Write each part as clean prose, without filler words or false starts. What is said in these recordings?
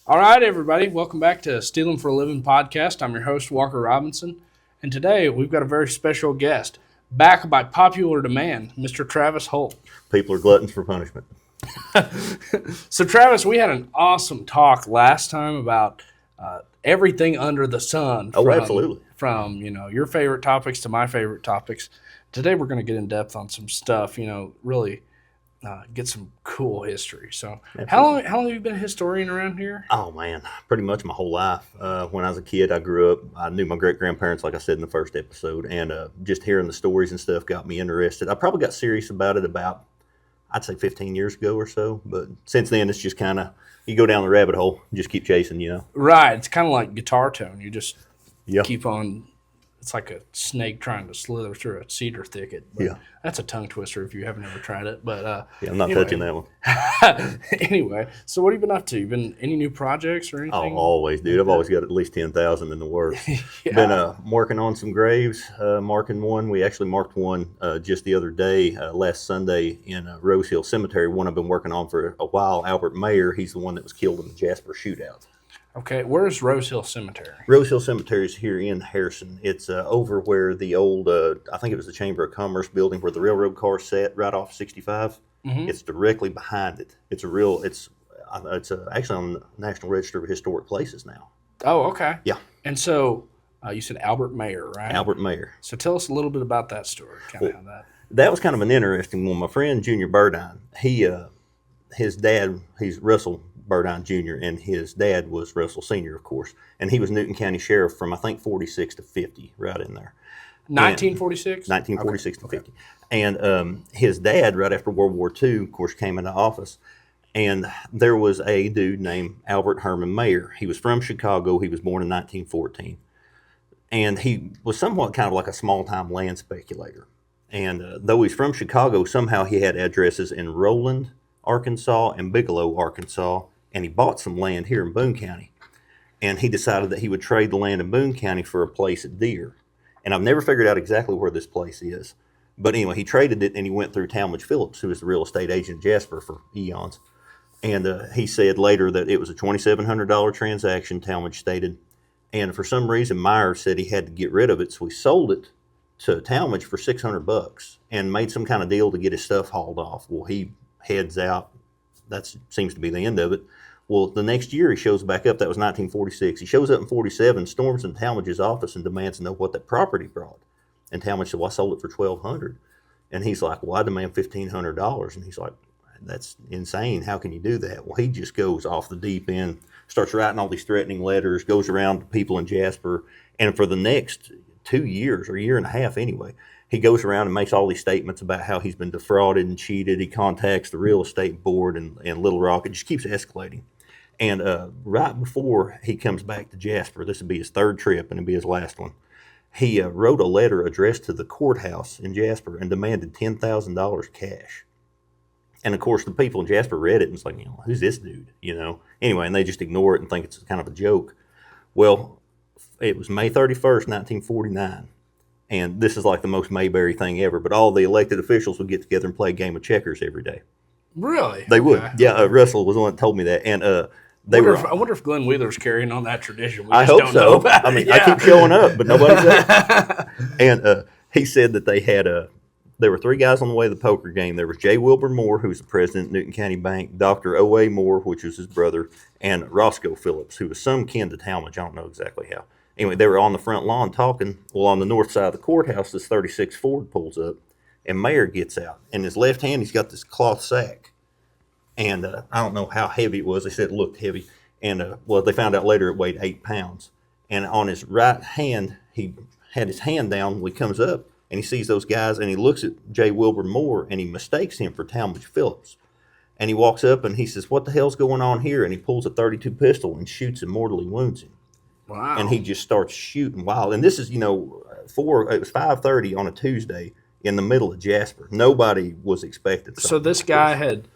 All right, everybody, welcome back to Steelin for a Livin podcast. I'm your host, Walker Robinson, and today we've got a very special guest, back by popular demand, Mr. Travis Holt. People are gluttons for punishment. So, Travis, we had an awesome talk last time about everything under the sun. Absolutely. From, your favorite topics to my favorite topics. Today we're going to get in depth on some stuff, really get some cool history. So how long have you been a historian around here? Oh, man, pretty much my whole life. When I was a kid, I grew up, I knew my great-grandparents, like I said in the first episode, and just hearing the stories and stuff got me interested. I probably got serious about it about, I'd say 15 years ago or so, but since then it's just kind of, you go down the rabbit hole and just keep chasing, Right, it's kind of like guitar tone. You just Yeah. keep on. It's like a snake trying to slither through a cedar thicket. But Yeah. That's a tongue twister if you haven't ever tried it. But Yeah, I'm not touching that one. Anyway, so what have you been up to? You been any new projects or anything? Oh, always, dude. I've always got at least 10,000 in the works. Yeah. Been working on some graves, marking one. We actually marked one just the other day, last Sunday in Rose Hill Cemetery, one I've been working on for a while. Albert Mayer, he's the one that was killed in the Jasper shootout. Okay, where's Rose Hill Cemetery? Rose Hill Cemetery is here in Harrison. It's over where the old, I think it was the Chamber of Commerce building where the railroad cars sat, right off 65. Mm-hmm. It's directly behind it. It's actually on the National Register of Historic Places now. Oh, okay. Yeah. And so you said Albert Mayer, right? Albert Mayer. So tell us a little bit about that story. That was kind of an interesting one. My friend Junior Burdine, his dad, he's Russell Burdine Jr., and his dad was Russell Sr., of course, and he was Newton County Sheriff from, I think, 46 to 50, right in there. 1946? 1946 to 50. And his dad, right after World War II, of course, came into office, and there was a dude named Albert Herman Mayer. He was from Chicago. He was born in 1914, and he was somewhat kind of like a small-time land speculator. And though he's from Chicago, somehow he had addresses in Roland, Arkansas, and Bigelow, Arkansas, and he bought some land here in Boone County. And he decided that he would trade the land in Boone County for a place at Deer. And I've never figured out exactly where this place is. But anyway, he traded it, and he went through Talmadge Phillips, who was the real estate agent in Jasper for eons. And he said later that it was a $2,700 transaction, Talmadge stated. And for some reason, Meyer said he had to get rid of it, so he sold it to Talmadge for $600 and made some kind of deal to get his stuff hauled off. Well, he heads out. That seems to be the end of it. Well, the next year he shows back up. That was 1946. He shows up in 47, storms in Talmadge's office and demands to know what that property brought. And Talmadge said, well, I sold it for $1,200. And he's like, well, I demand $1,500. And he's like, that's insane. How can you do that? Well, he just goes off the deep end, starts writing all these threatening letters, goes around to people in Jasper. And for the next 2 years, or a year and a half anyway, he goes around and makes all these statements about how he's been defrauded and cheated. He contacts the real estate board in Little Rock. It just keeps escalating. And right before he comes back to Jasper, this would be his third trip and it'd be his last one, he wrote a letter addressed to the courthouse in Jasper and demanded $10,000 cash. And, of course, the people in Jasper read it and it's like, who's this dude, Anyway, and they just ignore it and think it's kind of a joke. Well, it was May 31st, 1949. And this is like the most Mayberry thing ever, but all the elected officials would get together and play a game of checkers every day. Really? They would. Yeah, Russell was the one that told me that. And I wonder if Glenn Wheeler's carrying on that tradition. I hope so. I mean, I keep showing up, but nobody's there. And he said that they had there were three guys on the way to the poker game. There was J. Wilbur Moore, who's the president of Newton County Bank, Dr. O.A. Moore, which was his brother, and Roscoe Phillips, who was some kin to Talmadge. I don't know exactly how. Anyway, they were on the front lawn talking. Well, on the north side of the courthouse, this 36 Ford pulls up, and Mayer gets out. In his left hand, he's got this cloth sack. And I don't know how heavy it was. They said it looked heavy. And, they found out later it weighed 8 pounds. And on his right hand, he had his hand down when he comes up, and he sees those guys, and he looks at J. Wilbur Moore, and he mistakes him for Talmadge Phillips. And he walks up, and he says, what the hell's going on here? And he pulls a .32 pistol and shoots and mortally wounds him. Wow. And he just starts shooting wild. And this is, it was 5:30 on a Tuesday in the middle of Jasper. Nobody was expecting something. So this guy had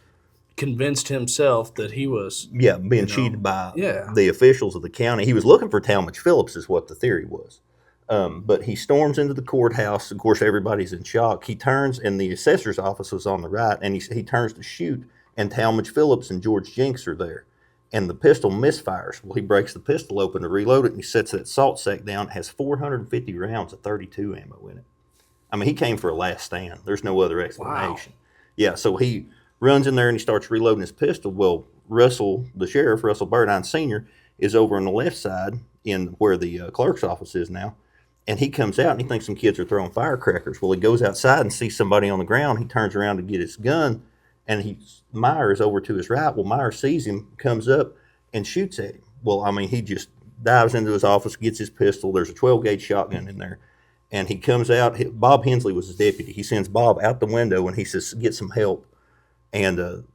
convinced himself that he was... Yeah, being cheated by the officials of the county. He was looking for Talmadge Phillips is what the theory was. But he storms into the courthouse. Of course, everybody's in shock. He turns, and the assessor's office was on the right, and he turns to shoot, and Talmadge Phillips and George Jenks are there. and the pistol misfires. Well, he breaks the pistol open to reload it, and he sets that salt sack down. It has 450 rounds of .32 ammo in it. I mean, he came for a last stand. There's no other explanation. Wow. Yeah, so he runs in there and he starts reloading his pistol. Well, Russell, the sheriff, Russell Burdine Sr., is over on the left side in where the clerk's office is now. And he comes out and he thinks some kids are throwing firecrackers. Well, he goes outside and sees somebody on the ground. He turns around to get his gun, and Meyer is over to his right. Well, Meyer sees him, comes up, and shoots at him. Well, I mean, he just dives into his office, gets his pistol. There's a 12-gauge shotgun in there. And he comes out. Bob Hensley was his deputy. He sends Bob out the window, and he says, get some help. And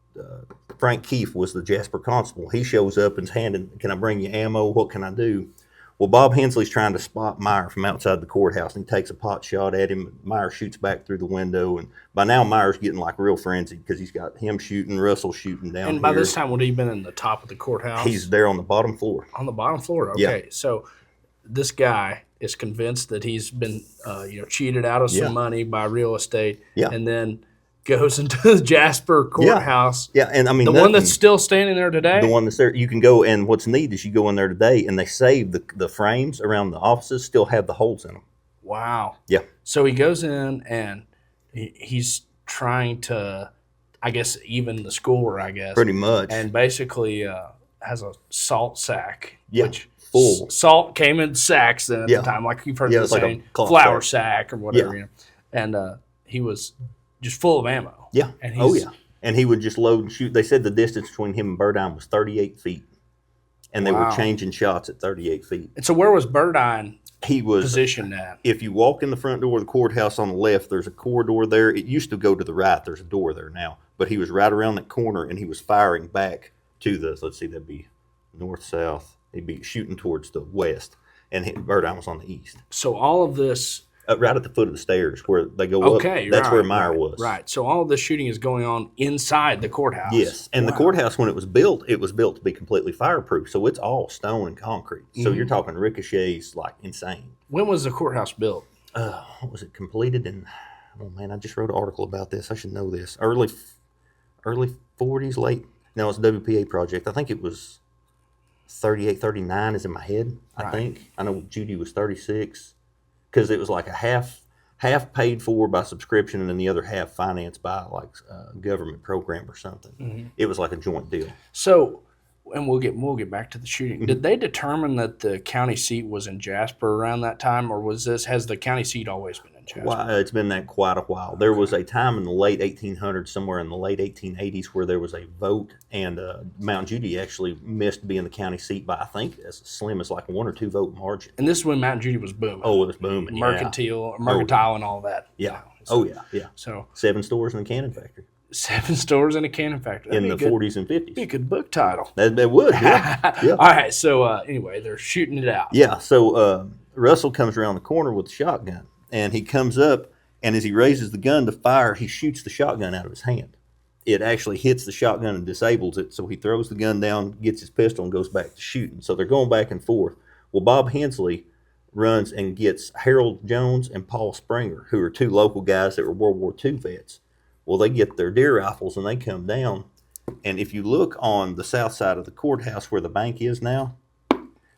Frank Keefe was the Jasper constable. He shows up and's handing, can I bring you ammo? What can I do? Well, Bob Hensley's trying to spot Meyer from outside the courthouse, and he takes a pot shot at him. Meyer shoots back through the window, and by now Meyer's getting like real frenzied because he's got him shooting, Russell shooting down And by here. this time, would he been in the top of the courthouse? He's there on the bottom floor. On the bottom floor, okay. Yeah. So this guy is convinced that he's been cheated out of some money by real estate, and then goes into the Jasper Courthouse. Yeah, and I mean the one that's still standing there today. The one that's there, you can go, and what's neat is you go in there today, and they save the frames around the offices still have the holes in them. Wow. Yeah. So he goes in and he's trying to, I guess, even the score. I guess pretty much, and basically has a salt sack. Yeah. Which full salt came in sacks then at the time, like you've heard the saying, like flour sack or whatever. And he was just full of ammo. Yeah. And and he would just load and shoot. They said the distance between him and Burdine was 38 feet. And they were changing shots at 38 feet. And so where was Burdine positioned at? If you walk in the front door of the courthouse on the left, there's a corridor there. It used to go to the right. There's a door there now. But he was right around that corner, and he was firing back to let's see, that'd be north-south. He'd be shooting towards the west, and Burdine was on the east. So all of this... right at the foot of the stairs where they go up. That's where Meyer was. Right. So all of this shooting is going on inside the courthouse. Yes. And the courthouse, when it was built to be completely fireproof. So it's all stone and concrete. So you're talking ricochets like insane. When was the courthouse built? What was it completed in? Oh, man, I just wrote an article about this. I should know this. Early 40s, late. No, it's a WPA project. I think it was 38, 39 is in my head, I think. I know Judy was 36. Because it was like a half paid for by subscription and then the other half financed by like a government program or something. Mm-hmm. It was like a joint deal. So, and we'll get back to the shooting. Mm-hmm. Did they determine that the county seat was in Jasper around that time, or has the county seat always been in Jasper? Well, it's been that quite a while. There was a time in the late 1800s, somewhere in the late 1880s, where there was a vote, and Mount Judy actually missed being the county seat by, I think, as slim as like 1 or 2 vote margin. And this is when Mount Judy was booming. Oh, it was booming. Mercantile and all that. Yeah. Yeah. So 7 stores in the cannon factory. 7 stores in a cannon factory. In the 40s and 50s. Be a good book title. That would, yeah. All right, so anyway, they're shooting it out. Yeah, so Russell comes around the corner with the shotgun, and he comes up, and as he raises the gun to fire, he shoots the shotgun out of his hand. It actually hits the shotgun and disables it, so he throws the gun down, gets his pistol, and goes back to shooting. So they're going back and forth. Well, Bob Hensley runs and gets Harold Jones and Paul Springer, who are 2 local guys that were World War II vets. Well, they get their deer rifles and they come down. And if you look on the south side of the courthouse where the bank is now,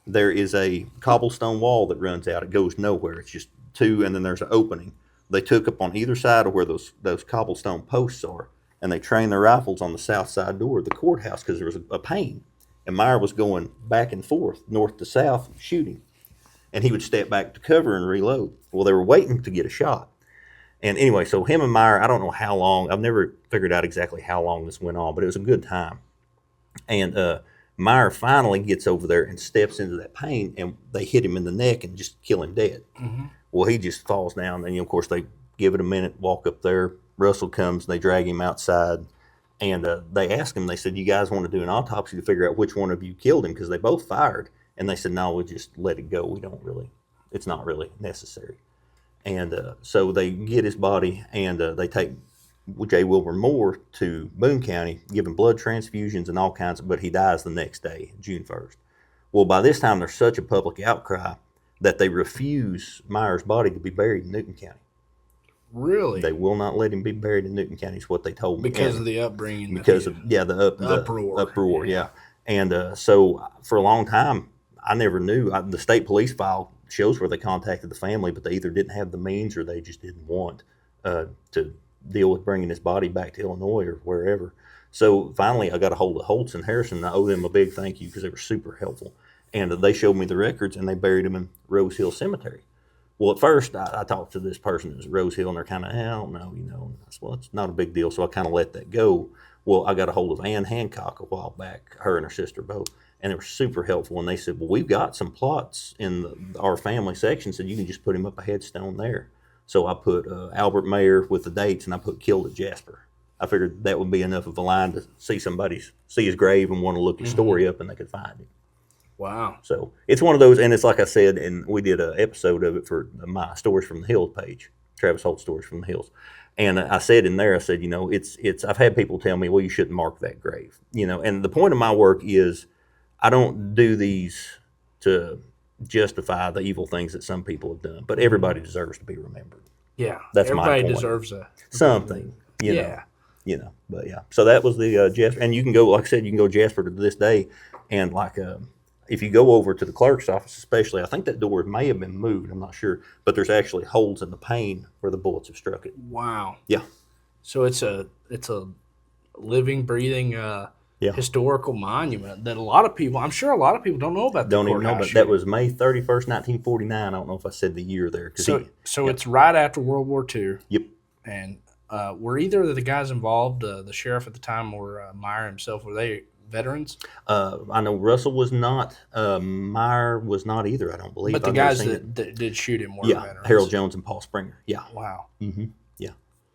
there is a cobblestone wall that runs out. It goes nowhere. It's just 2, and then there's an opening. They took up on either side of where those cobblestone posts are, and they trained their rifles on the south side door of the courthouse because there was a pane. And Meyer was going back and forth, north to south, shooting. And he would step back to cover and reload. Well, they were waiting to get a shot. And anyway, so him and Meyer, I don't know how long. I've never figured out exactly how long this went on, but it was a good time. And Meyer finally gets over there and steps into that pane, and they hit him in the neck and just kill him dead. Mm-hmm. Well, he just falls down. And, of course, they give it a minute, walk up there. Russell comes, and they drag him outside. And they ask him, they said, you guys want to do an autopsy to figure out which one of you killed him? Because they both fired. And they said, no, we'll just let it go. It's not really necessary. And so they get his body, and they take J. Wilbur Moore to Boone County, give him blood transfusions and all kinds but he dies the next day, June 1st. Well, by this time, there's such a public outcry that they refuse Meyer's body to be buried in Newton County. Really? They will not let him be buried in Newton County is what they told me. Because of the upbringing. Because of, the uproar. Uproar, yeah. And so for a long time, I never knew. The state police file shows where they contacted the family, but they either didn't have the means or they just didn't want to deal with bringing his body back to Illinois or wherever. So finally, I got a hold of Holtz and Harrison, and I owe them a big thank you because they were super helpful. And they showed me the records, and they buried him in Rose Hill Cemetery. Well, at first, I talked to this person at Rose Hill, and they're kind of, I don't know, you know. I said, well, it's not a big deal, so I kind of let that go. Well, I got a hold of Ann Hancock a while back, her and her sister both, and they were super helpful. And they said, well, we've got some plots in our family section, so you can just put him up a headstone there. So I put Albert Mayer with the dates, and I put killed at Jasper. I figured that would be enough of a line to see his grave and want to look his story up, and they could find him. Wow. So it's one of those, and it's like I said, and we did an episode of it for my Stories from the Hills page, Travis Holt Stories from the Hills. And I said in there, I said, you know, I've had people tell me, well, you shouldn't mark that grave, you know, and the point of my work is I don't do these to justify the evil things that some people have done, but everybody deserves to be remembered. Yeah. That's my point. Everybody deserves something, you know, but yeah. So that was the Jasper, and you can go, like I said, you can go Jasper to this day, and like, if you go over to the clerk's office, especially, I think that door may have been moved. I'm not sure, but there's actually holes in the pane where the bullets have struck it. Wow. Yeah. So it's a living, breathing historical monument that I'm sure a lot of people don't know about. Don't even know about. That was May 31st, 1949. I don't know if I said the year there. So it's right after World War II. Yep. And were either of the guys involved, the sheriff at the time or Meyer himself, were they veterans? I know Russell was not. Meyer was not either, I don't believe. But the guys that did shoot him were veterans. Harold Jones and Paul Springer. Yeah. Wow. Mm-hmm. Yeah.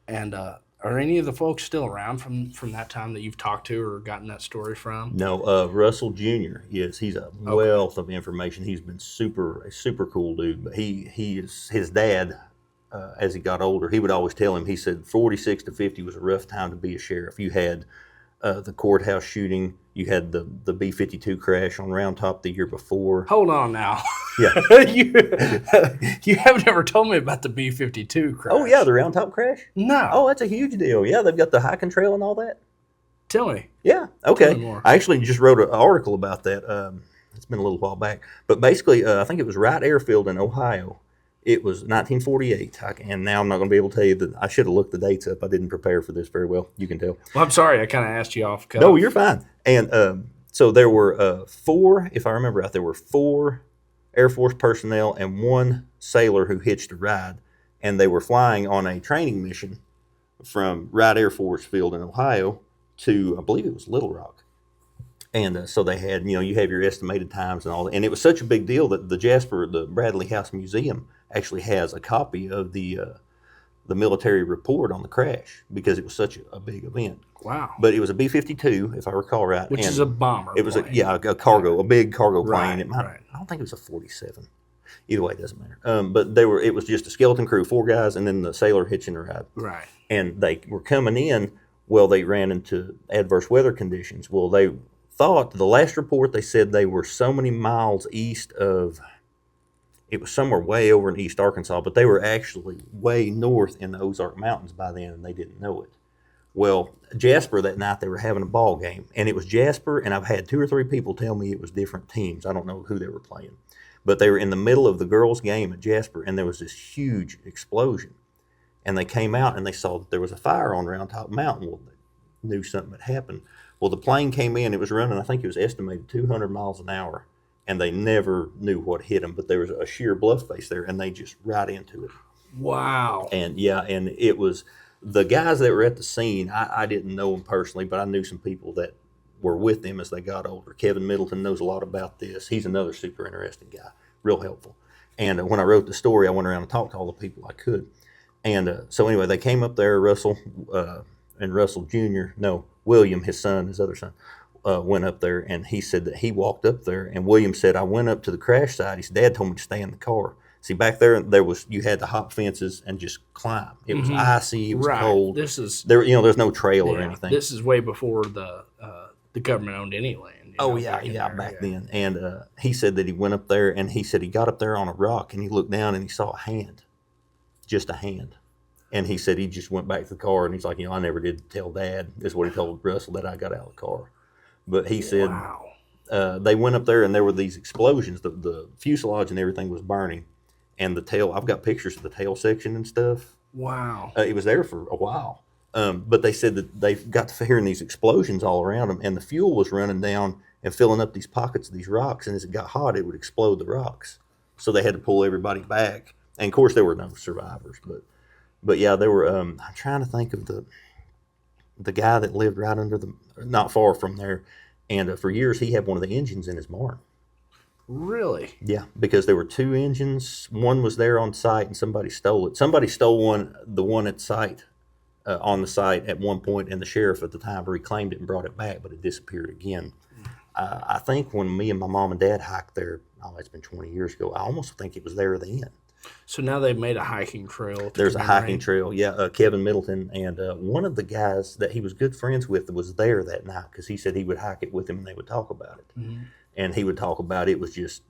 And are any of the folks still around from that time that you've talked to or gotten that story from? No, Russell Jr. Yes, he's a wealth of information. He's been a super cool dude. But he is his dad. As he got older, he would always tell him. He said 46 to 50 was a rough time to be a sheriff. You had the courthouse shooting. You had the B-52 crash on Round Top the year before. Hold on now. Yeah. you haven't ever told me about the B-52 crash. Oh, yeah, the Round Top crash? No. Oh, that's a huge deal. Yeah, they've got the hiking trail and all that. Tell me. Yeah, okay. Tell me more. I actually just wrote an article about that. It's been a little while back. But basically, I think it was Wright Airfield in Ohio. It was 1948, and now I'm not going to be able to tell you that. I should have looked the dates up. I didn't prepare for this very well. You can tell. Well, I'm sorry. I kind of asked you off. No, you're fine. And so there were 4, if I remember right, there were 4 Air Force personnel and 1 sailor who hitched a ride, and they were flying on a training mission from Wright Air Force Field in Ohio to, I believe it was Little Rock. And so they had, you have your estimated times and all that. And it was such a big deal that the Bradley House Museum actually has a copy of the military report on the crash because it was such a big event. Wow. But it was a B-52, if I recall right. Which is a bomber It was plane. a big cargo plane. Right, I don't think it was a 47. Either way, it doesn't matter. But it was just a skeleton crew, 4 guys, and then the sailor hitching a ride. Right. And they were coming in. Well, they ran into adverse weather conditions. Well, they thought, the last report, they said they were so many miles east of, it was somewhere way over in East Arkansas, but they were actually way north in the Ozark Mountains by then, and they didn't know it. Well, Jasper, that night, they were having a ball game, and it was Jasper, and I've had 2 or 3 people tell me it was different teams. I don't know who they were playing. But they were in the middle of the girls' game at Jasper, and there was this huge explosion. And they came out, and they saw that there was a fire on Round Top Mountain. Well, they knew something had happened. Well, the plane came in. It was running, I think it was estimated 200 miles an hour, and they never knew what hit them. But there was a sheer bluff face there, and they just right into it. Wow. And, and it was the guys that were at the scene. I didn't know them personally, but I knew some people that were with them as they got older. Kevin Middleton knows a lot about this. He's another super interesting guy, real helpful. And when I wrote the story, I went around and talked to all the people I could. And so anyway, they came up there, Russell and Russell Jr., William, his son, his other son, went up there, and he said that he walked up there, and William said, I went up to the crash site. His dad told me to stay in the ar. See, back there you had to hop fences and just climb. It was icy, it was cold. There's no trail or anything. This is way before the government owned any land. Back then. And he said that he went up there, and he said he got up there on a rock, and he looked down, and he saw a hand, just a hand. And he said he just went back to the car, and he's like, I never did tell Dad. This is what he told Russell, that I got out of the car. But he said they went up there and there were these explosions. The fuselage and everything was burning, and the tail. I've got pictures of the tail section and stuff. Wow. It was there for a while, but they said that they got to hearing these explosions all around them, and the fuel was running down and filling up these pockets of these rocks. And as it got hot, it would explode the rocks. So they had to pull everybody back. And of course, there were no survivors, but yeah, there were. I'm trying to think of the guy that lived right under not far from there, and for years he had one of the engines in his barn. Really? Yeah, because there were two engines. One was there on site, and somebody stole it. Somebody stole the one at site, on the site at one point, and the sheriff at the time reclaimed it and brought it back, but it disappeared again. I think when me and my mom and dad hiked there, it's been 20 years ago, I almost think it was there then. So now they've made a hiking trail. There's a hiking trail, yeah. Kevin Middleton and one of the guys that he was good friends with was there that night because he said he would hike it with him and they would talk about it. Mm-hmm. And he would talk about it was just,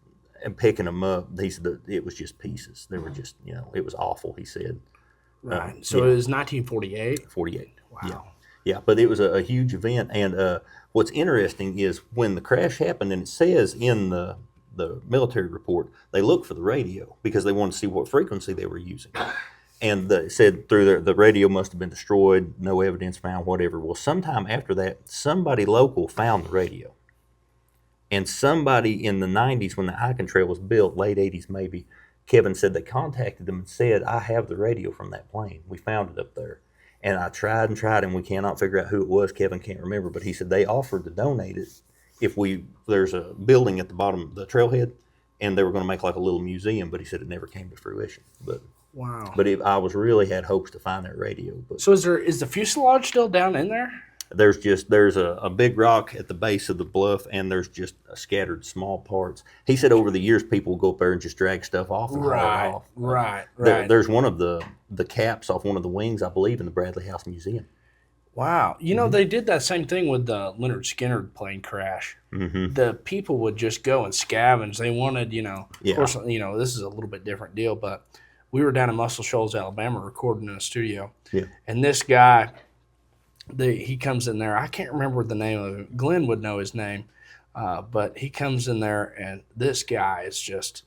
and picking them up, he said it was just pieces. They were just, it was awful, he said. Right. So it was 1948? 48. Wow. Yeah, but it was a huge event. And what's interesting is when the crash happened, and it says in the military report, they looked for the radio because they wanted to see what frequency they were using. And it said through the radio must have been destroyed, no evidence found, whatever. Well, sometime after that, somebody local found the radio. And somebody in the 90s, when the hiking trail was built, late 80s maybe, Kevin said they contacted them and said, I have the radio from that plane. We found it up there. And I tried and we cannot figure out who it was. Kevin can't remember, but he said they offered to donate it if there's a building at the bottom of the trailhead, and they were going to make like a little museum, but he said it never came to fruition. But wow. But I really had hopes to find that radio. But so is the fuselage still down in there? There's a big rock at the base of the bluff, and there's just scattered small parts. He said over the years people will go up there and just drag stuff off and haul it off. Right. There's one of the caps off one of the wings, I believe, in the Bradley House Museum. Wow. They did that same thing with the Leonard Skinner plane crash. Mm-hmm. The people would just go and scavenge. They wanted, of course, this is a little bit different deal, but we were down in Muscle Shoals, Alabama, recording in a studio. Yeah. And this guy, he comes in there. I can't remember the name of him. Glenn would know his name. But he comes in there, and this guy is just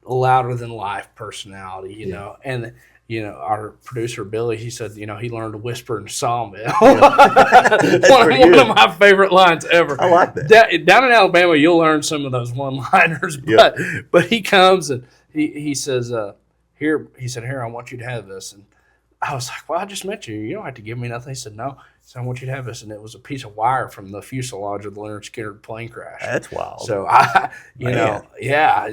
louder than life personality, you know. And our producer Billy, he said, he learned to whisper in Sawmill. One of my favorite lines ever. I like that. Down in Alabama, you'll learn some of those one-liners. But he comes and he says, "Here," he said, "Here, I want you to have this." And I was like, "Well, I just met you. You don't have to give me nothing." He said, "No." He said, "I want you to have this," and it was a piece of wire from the fuselage of the Leonard Skinner plane crash. That's wild. So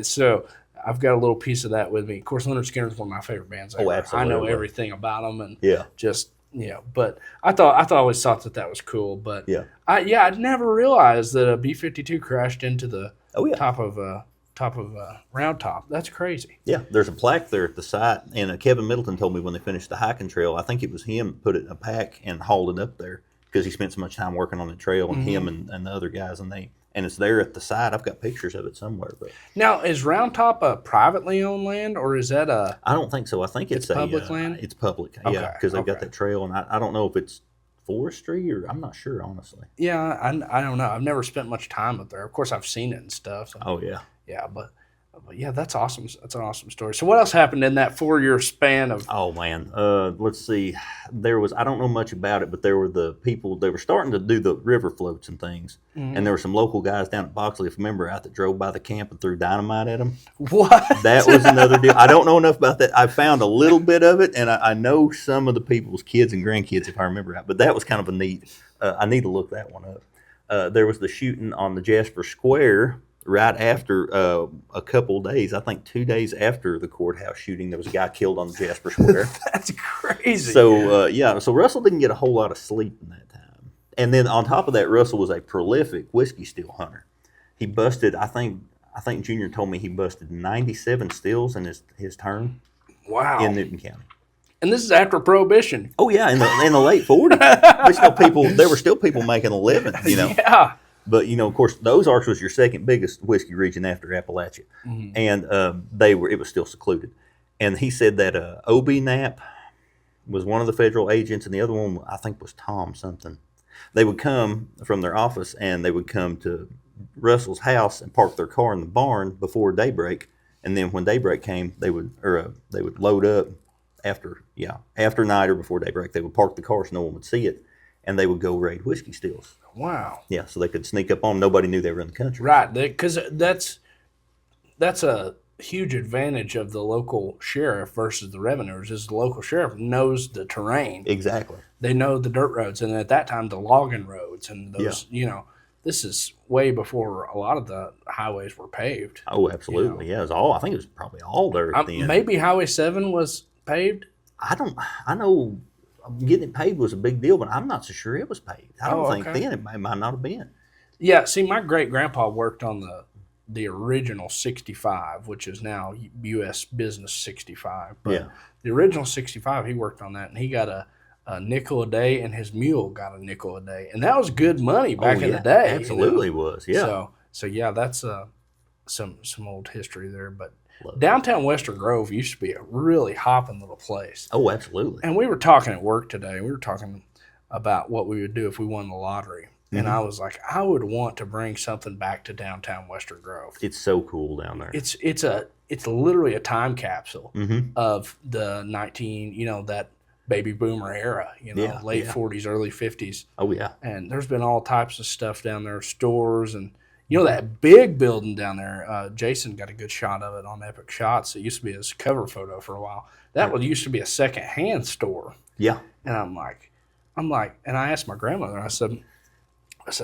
So I've got a little piece of that with me. Of course, Leonard Skinner is one of my favorite bands ever. Oh, absolutely. I know everything about them, and just But I always thought that was cool. But I never realized that a B-52 crashed into the top of Round Top. That's crazy. Yeah, there's a plaque there at the site, and Kevin Middleton told me when they finished the hiking trail, I think it was him put it in a pack and hauled it up there because he spent so much time working on the trail, and him and the other guys, and it's there at the site. I've got pictures of it somewhere. But now, is Round Top a privately owned land, or is that a? I don't think so. I think it's public land. It's public, because they've got that trail, and I don't know if it's forestry or I'm not sure, honestly. Yeah, I don't know. I've never spent much time up there. Of course, I've seen it and stuff. Oh yeah. Yeah, but yeah, that's awesome. That's an awesome story. So what else happened in that 4-year span of? Oh man, let's see. I don't know much about it, but there were the people. They were starting to do the river floats and things, and there were some local guys down at Boxley, if you remember, out that drove by the camp and threw dynamite at them. What? That was another deal. I don't know enough about that. I found a little bit of it, and I know some of the people's kids and grandkids, if I remember right. But that was kind of a neat. I need to look that one up. There was the shooting on the Jasper Square. Right after a couple of days, I think 2 days after the courthouse shooting, there was a guy killed on the Jasper Square. That's crazy. So, so Russell didn't get a whole lot of sleep in that time. And then on top of that, Russell was a prolific whiskey still hunter. He busted, I think Junior told me he busted 97 stills in his term. Wow. In Newton County. And this is after Prohibition. Oh, yeah, in the late 40s. But there were still people making a living, Yeah. But, of course, the Ozarks was your second biggest whiskey region after Appalachia. Mm-hmm. And it was still secluded. And he said that O.B. Knapp was one of the federal agents, and the other one, I think, was Tom something. They would come from their office, and they would come to Russell's house and park their car in the barn before daybreak, and then when daybreak came, they would load up after night or before daybreak. They would park the car so no one would see it, and they would go raid whiskey stills. Wow. Yeah, so they could sneak up on them. Nobody knew they were in the country. Right, because that's a huge advantage of the local sheriff versus the revenuers. Is the local sheriff knows the terrain. Exactly. They know the dirt roads, and at that time the logging roads and those. This is way before a lot of the highways were paved. Oh, absolutely. Yeah, it was all. I think it was probably all dirt then. Maybe Highway 7 was paved. I know getting it paved was a big deal, but I'm not so sure it was paved. I don't think then it might not have been. Yeah, see, my great-grandpa worked on the original 65, which is now U.S. Business 65. But the original 65, he worked on that, and he got a nickel a day, and his mule got a nickel a day. And that was good money back in the day. Absolutely was, yeah. So yeah, that's some old history there. But downtown Western Grove used to be a really hopping little place. Oh, absolutely. And we were talking at work today. We were talking about what we would do if we won the lottery. And I was like, I would want to bring something back to downtown Western Grove. It's so cool down there. It's literally a time capsule of the that baby boomer era, late 40s, early 50s. Oh, yeah. And there's been all types of stuff down there, stores, and that big building down there. Jason got a good shot of it on Epic Shots. It used to be his cover photo for a while. That used to be a secondhand store. Yeah. And I'm like, and I asked my grandmother, I said,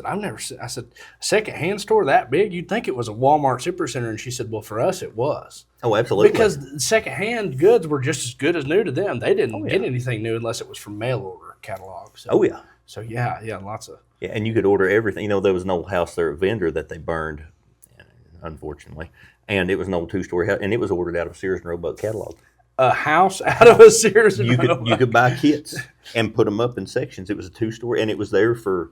I've never seen, a secondhand store that big? You'd think it was a Walmart Supercenter. And she said, well, for us, it was. Oh, absolutely. Because secondhand goods were just as good as new to them. They didn't get anything new unless it was from mail order catalogs. So, So, yeah, lots of. Yeah, and you could order everything. There was an old house there at Vendor that they burned, unfortunately. And it was an old two-story house, and it was ordered out of Sears and Roebuck catalog. A house out of a Sears and Roebuck? You could buy kits and put them up in sections. It was a two-story, and it was there for...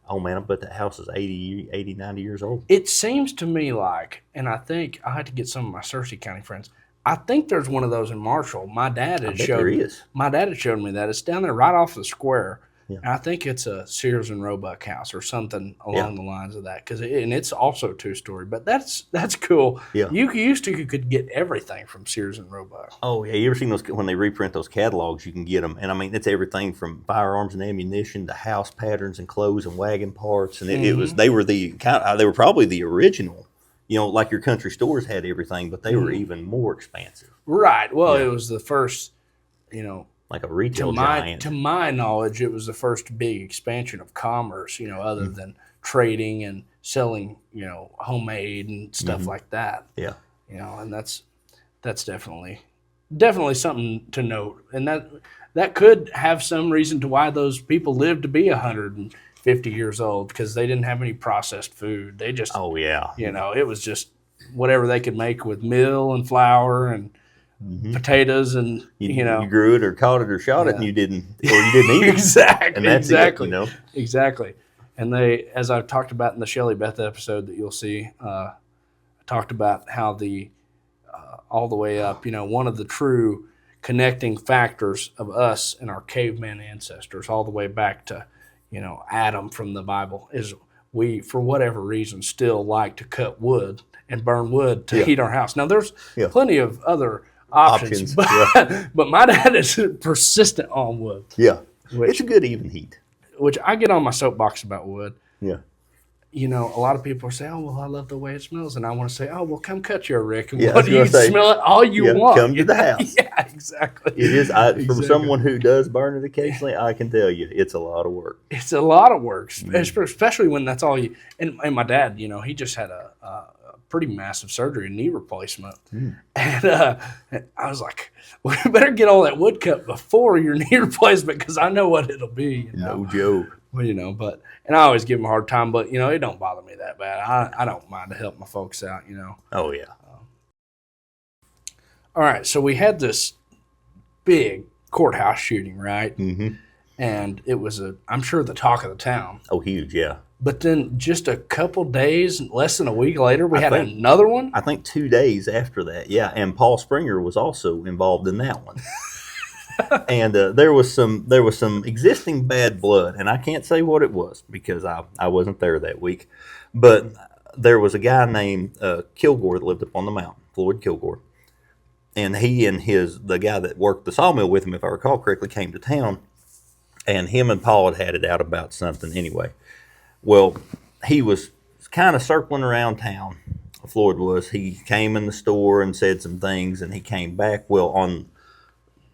Oh, man, I bet that house is 80, 90 years old. It seems to me like, and I think I had to get some of my Searcy County friends, I think there's one of those in Marshall. My dad had showed me that. It's down there right off the square. Yeah. And I think it's a Sears and Roebuck house or something along the lines of that. And it's also two-story. But that's cool. Yeah. You could get everything from Sears and Roebuck. Oh, yeah. You ever seen those when they reprint those catalogs, you can get them. And, I mean, it's everything from firearms and ammunition to house patterns and clothes and wagon parts. And they were probably the original. Like your country stores had everything, but they were even more expansive. Right. Well, it was the first, like a retail giant. To my knowledge, it was the first big expansion of commerce, other than trading and selling, homemade and stuff like that. Yeah. And that's definitely something to note. And that could have some reason to why those people lived to be 150 years old, because they didn't have any processed food. They just, it was just whatever they could make with meal and flour and potatoes, and you grew it or caught it or shot it, and you didn't eat it. Exactly. And that's exactly. Exactly. And they, as I've talked about in the Shelley Beth episode that you'll see, I talked about how all the way up, one of the true connecting factors of us and our caveman ancestors, all the way back to, Adam from the Bible, is we, for whatever reason, still like to cut wood and burn wood to heat our house. Now, there's plenty of other options. But my dad is persistent on wood. Yeah. It's a good even heat. Which I get on my soapbox about wood. Yeah. A lot of people say, oh, well, I love the way it smells. And I want to say, oh, well, come cut your Rick. And you smell it all you want. Come to the house. Yeah, exactly. It is. From someone who does burn it occasionally, I can tell you it's a lot of work. It's a lot of work, especially when that's all you. And my dad, he just had a pretty massive surgery, a knee replacement. And I was like, we better get all that wood cut before your knee replacement, because I know what it'll be. No joke. Well, and I always give him a hard time, but, it don't bother me that bad. I don't mind to help my folks out, Oh, yeah. All right, so we had this big courthouse shooting, right? Mm-hmm. And it was, I'm sure, the talk of the town. Oh, huge, yeah. But then just a couple days, less than a week later, we had another one? I think 2 days after that, yeah. And Paul Springer was also involved in that one. And there was some existing bad blood, and I can't say what it was because I wasn't there that week. But there was a guy named Kilgore that lived up on the mountain, Floyd Kilgore. And he and the guy that worked the sawmill with him, if I recall correctly, came to town. And him and Paul had it out about something anyway. Well, he was kind of circling around town. Floyd was. He came in the store and said some things, and he came back. Well, on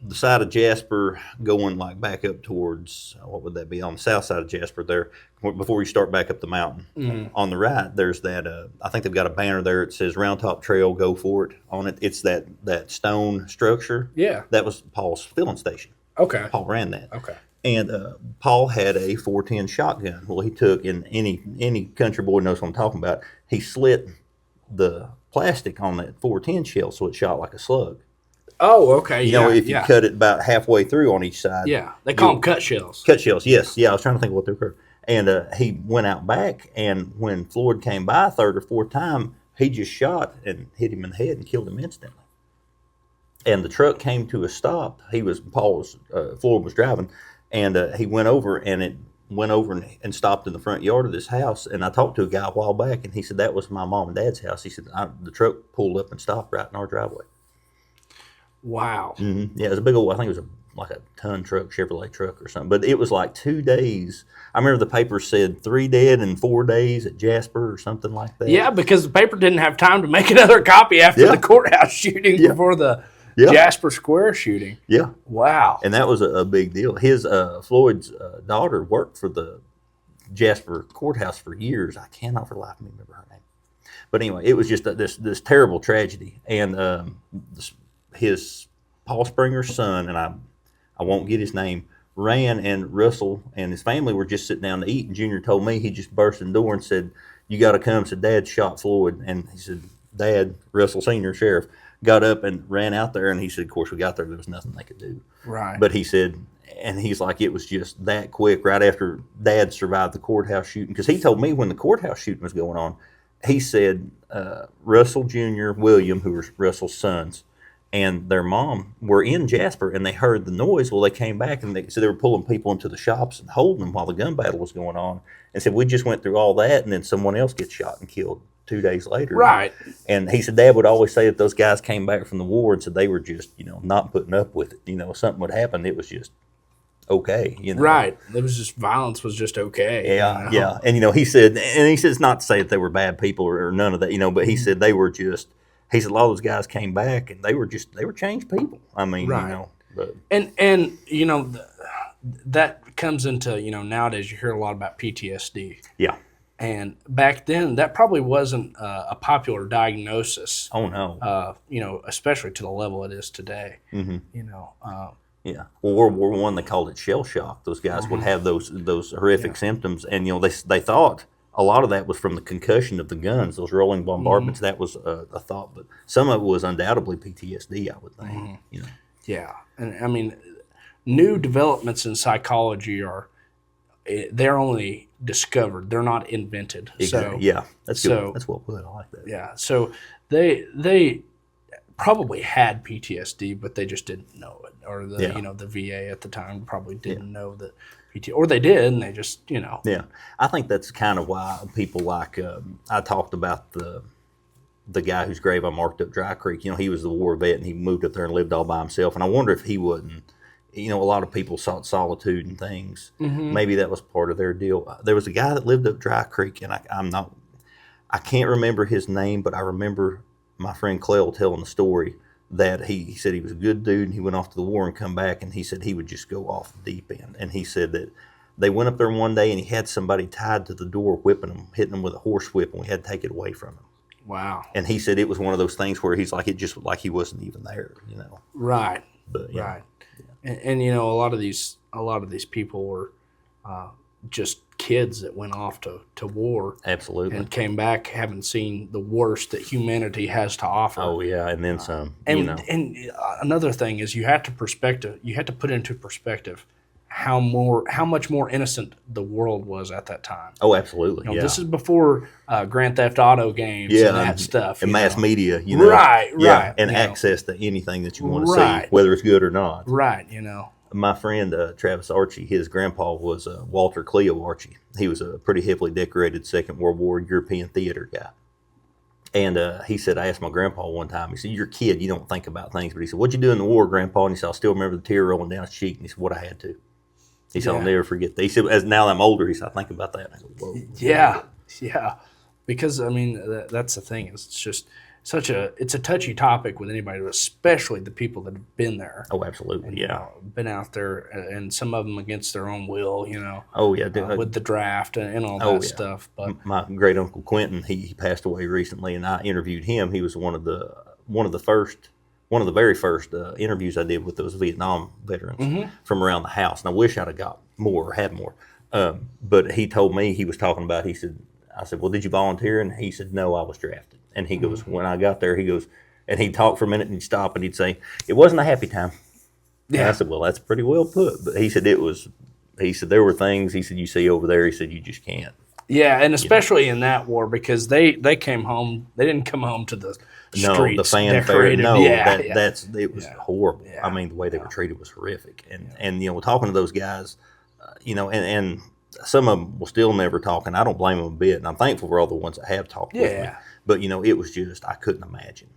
the side of Jasper, going like back up towards, what would that be, on the south side of Jasper there, before you start back up the mountain. Mm-hmm. On the right, there's that, I think they've got a banner there. It says Round Top Trail, go for it on it. It's that stone structure. Yeah. That was Paul's filling station. Okay. Paul ran that. Okay. And Paul had a 410 shotgun. Well, he took, and any country boy knows what I'm talking about, he slit the plastic on that 410 shell so it shot like a slug. Oh, okay. You know, if you cut it about halfway through on each side. Yeah, they call them cut shells. Cut shells, yes. Yeah, I was trying to think of what they were. And he went out back, and when Floyd came by third or fourth time, he just shot and hit him in the head and killed him instantly. And the truck came to a stop. Floyd was driving, and he went over, and it went over and stopped in the front yard of this house. And I talked to a guy a while back, and he said that was my mom and dad's house. He said the truck pulled up and stopped right in our driveway. Wow. Mm-hmm. Yeah, it was a big old, I think it was like a ton truck, Chevrolet truck or something. But it was like 2 days. I remember the paper said 3 dead in 4 days at Jasper or something like that. Yeah, because the paper didn't have time to make another copy after the courthouse shooting before the Jasper Square shooting. Yeah. Wow. And that was a big deal. Floyd's daughter worked for the Jasper Courthouse for years. I cannot for the life of me remember her name. But anyway, it was just this terrible tragedy. And his Paul Springer's son, and I won't get his name, ran, and Russell and his family were just sitting down to eat. And Junior told me, he just burst in the door and said, "You got to come." Said, "Dad shot Floyd." And he said, Dad, Russell Sr., sheriff, got up and ran out there. And he said, of course, we got there was nothing they could do. Right. But he said, and he's like, it was just that quick right after Dad survived the courthouse shooting. Because he told me when the courthouse shooting was going on, he said Russell Jr., William, who were Russell's sons, and their mom were in Jasper, and they heard the noise. Well, they came back, and they were pulling people into the shops and holding them while the gun battle was going on. And said, we just went through all that, and then someone else gets shot and killed 2 days later. Right. And he said Dad would always say that those guys came back from the war and said they were just, not putting up with it. Something would happen. It was just okay. Right. It was just, violence was just okay. Yeah, yeah. And, he said it's not to say that they were bad people or none of that, but he said they were just, he said a lot of those guys came back and they were changed people. I mean, right. But. And that comes into, nowadays you hear a lot about PTSD. Yeah. And back then that probably wasn't a popular diagnosis. Oh, no. Especially to the level it is today. Mm-hmm. Yeah. Well, World War I, they called it shell shock. Those guys would have those horrific symptoms. And, they thought a lot of that was from the concussion of the guns, those rolling bombardments. Mm-hmm. That was a thought. But some of it was undoubtedly PTSD, I would think. Mm-hmm. Yeah. And, I mean, new developments in psychology they're only discovered. They're not invented. Exactly. So, yeah, that's good. That's well put. I like that. Yeah. So they probably had PTSD, but they just didn't know it. Or the VA at the time probably didn't know that PTSD, or they did, and they just Yeah, I think that's kind of why people like I talked about the guy whose grave I marked up Dry Creek. He was the war vet, and he moved up there and lived all by himself. And I wonder if he wouldn't. A lot of people sought solitude and things. Mm-hmm. Maybe that was part of their deal. There was a guy that lived up Dry Creek, and I can't remember his name, but I remember my friend Clell telling the story that he said he was a good dude, and he went off to the war and come back, and he said he would just go off the deep end. And he said that they went up there one day, and he had somebody tied to the door, whipping them, hitting them with a horse whip, and we had to take it away from him. Wow. And he said it was one of those things where he's like, it just like he wasn't even there, Right. But, right. And a lot of these people were just kids that went off to war. Absolutely. And came back having seen the worst that humanity has to offer. Oh yeah, and then some. And another thing is you have to put into perspective how much more innocent the world was at that time. Oh, absolutely. This is before Grand Theft Auto games and that stuff. And mass media, Right. And access to anything that you want to see, whether it's good or not. Right, My friend Travis Archie, his grandpa was Walter Cleo Archie. He was a pretty heavily decorated Second World War European theater guy. And he said, I asked my grandpa one time, he said, you're a kid, you don't think about things. But he said, what'd you do in the war, Grandpa? And he said, I still remember the tear rolling down his cheek. And he said, what I had to. He said, I'll never forget that. He said, as now that I'm older, he said, I think about that. And I go, whoa. Yeah. Because, I mean, that's the thing. It's just it's a touchy topic with anybody, especially the people that have been there. Oh, absolutely, and, yeah. Been out there, and some of them against their own will, Oh, yeah. With the draft and all that stuff. But my great uncle Quentin, he passed away recently, and I interviewed him. He was one of the very first interviews I did with those Vietnam veterans from around the house. And I wish I'd have got more or had more. But he told me, he was talking about, I said, well, did you volunteer? And he said, no, I was drafted. And he goes, when I got there, he goes, and he'd talk for a minute and he'd stop and he'd say, it wasn't a happy time. Yeah. And I said, well, that's pretty well put. But he said, there were things, he said, you see over there, he said, you just can't. Yeah, and especially in that war, because they came home, they didn't come home to the streets the fanfare. decorated. No, it was horrible. Yeah. I mean, the way they were treated was horrific. And talking to those guys, and some of them will still never talk, and I don't blame them a bit. And I'm thankful for all the ones that have talked with me. But, it was just, I couldn't imagine.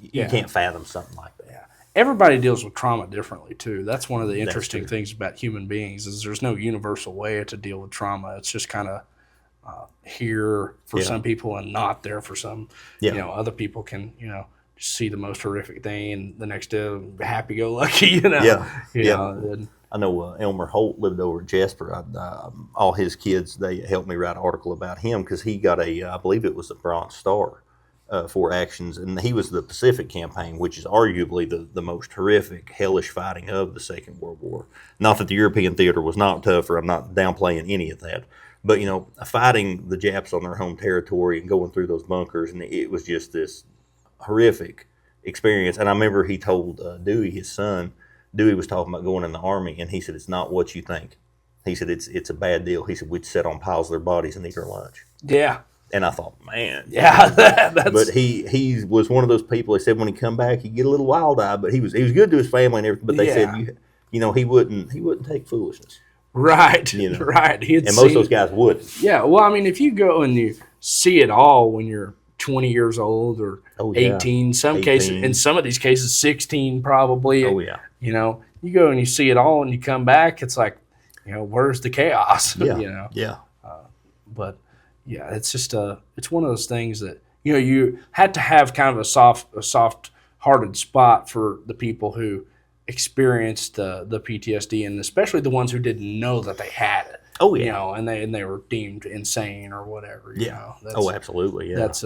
You can't fathom something like that. Yeah. Everybody deals with trauma differently, too. That's one of the interesting things about human beings is there's no universal way to deal with trauma. It's just kind of here for some people and not there for some. Other people can, just see the most horrific thing and the next day happy-go-lucky, I know Elmer Holt lived over at Jasper. All his kids, they helped me write an article about him because he got I believe it was the Bronze Star for actions, and he was the Pacific Campaign, which is arguably the most horrific, hellish fighting of the Second World War. Not that the European theater was not tougher. I'm not downplaying any of that. But, fighting the Japs on their home territory and going through those bunkers, and it was just this horrific experience. And I remember he told Dewey, his son, Dewey was talking about going in the Army, and he said, it's not what you think. He said, it's a bad deal. He said, we'd sit on piles of their bodies and eat our lunch. Yeah. And I thought, man. Yeah. That's... But he was one of those people, they said when he come back, he'd get a little wild-eyed, but he was good to his family and everything. But they said, he wouldn't take foolishness. Right. Right. And most of those guys wouldn't. Yeah. Well, I mean, if you go and you see it all when you're 20 years old or 18, cases, in some of these cases, 16 probably. Oh, yeah. You go and you see it all and you come back, it's like, where's the chaos? Yeah. Yeah. But yeah, it's just it's one of those things that, you had to have kind of a soft-hearted spot for the people who experienced the PTSD, and especially the ones who didn't know that they had it. Oh, yeah. And they were deemed insane or whatever. Yeah. Absolutely. Yeah. That's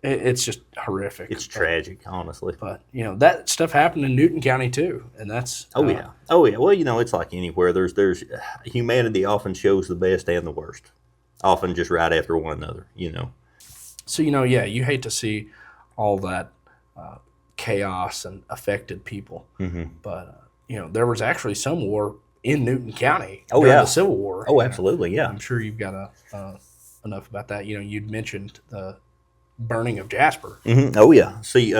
it's just horrific. It's tragic, honestly. But that stuff happened in Newton County too, and that's Oh yeah. Well, it's like anywhere. There's humanity often shows the best and the worst, often just right after one another. So you hate to see all that chaos and affected people. Mm-hmm. But there was actually some war in Newton County during the Civil War. Oh, absolutely, yeah. I'm sure you've got enough about that. You'd mentioned the burning of Jasper. Mm-hmm. Oh, yeah. See,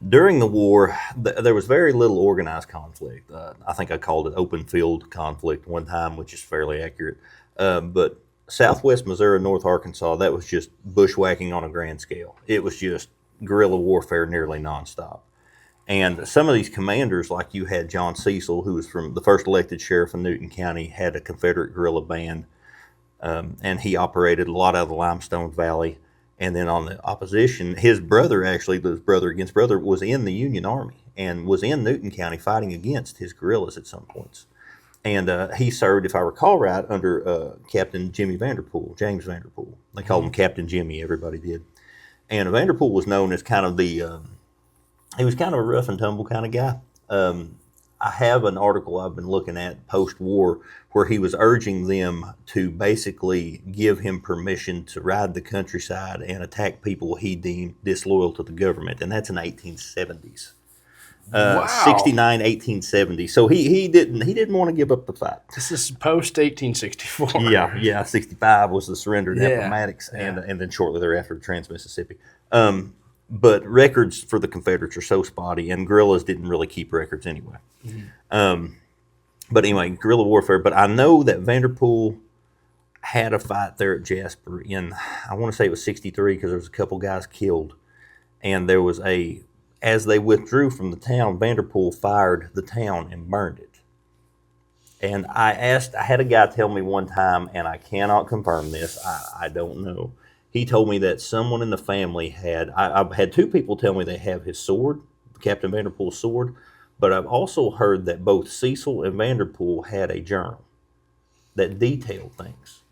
during the war, there was very little organized conflict. I think I called it open field conflict one time, which is fairly accurate. But Southwest Missouri, North Arkansas, that was just bushwhacking on a grand scale. It was just guerrilla warfare nearly nonstop. And some of these commanders, like you had John Cecil, who was from the first elected sheriff in Newton County, had a Confederate guerrilla band, and he operated a lot out of the Limestone Valley. And then on the opposition, his brother, actually, the brother against brother, was in the Union Army and was in Newton County fighting against his guerrillas at some points. And he served, if I recall right, under Captain James Vanderpool. They called him Captain Jimmy, everybody did. And Vanderpool was known as kind of he was kind of a rough and tumble kind of guy. I have an article I've been looking at post-war where he was urging them to basically give him permission to ride the countryside and attack people he deemed disloyal to the government, and that's in the 1870s. Wow. 69, 1870. So he didn't want to give up the fight. This is post 1864. Yeah. 65 was the surrender to Appomattox, and then shortly thereafter the Trans-Mississippi. But records for the Confederates are so spotty, and guerrillas didn't really keep records anyway. Mm-hmm. But anyway, guerrilla warfare. But I know that Vanderpool had a fight there at Jasper in, I want to say it was 63 because there was a couple guys killed. And there was as they withdrew from the town, Vanderpool fired the town and burned it. And I had a guy tell me one time, and I cannot confirm this, I don't know. He told me that someone in the family I've had two people tell me they have his sword, Captain Vanderpool's sword, but I've also heard that both Cecil and Vanderpool had a journal that detailed things.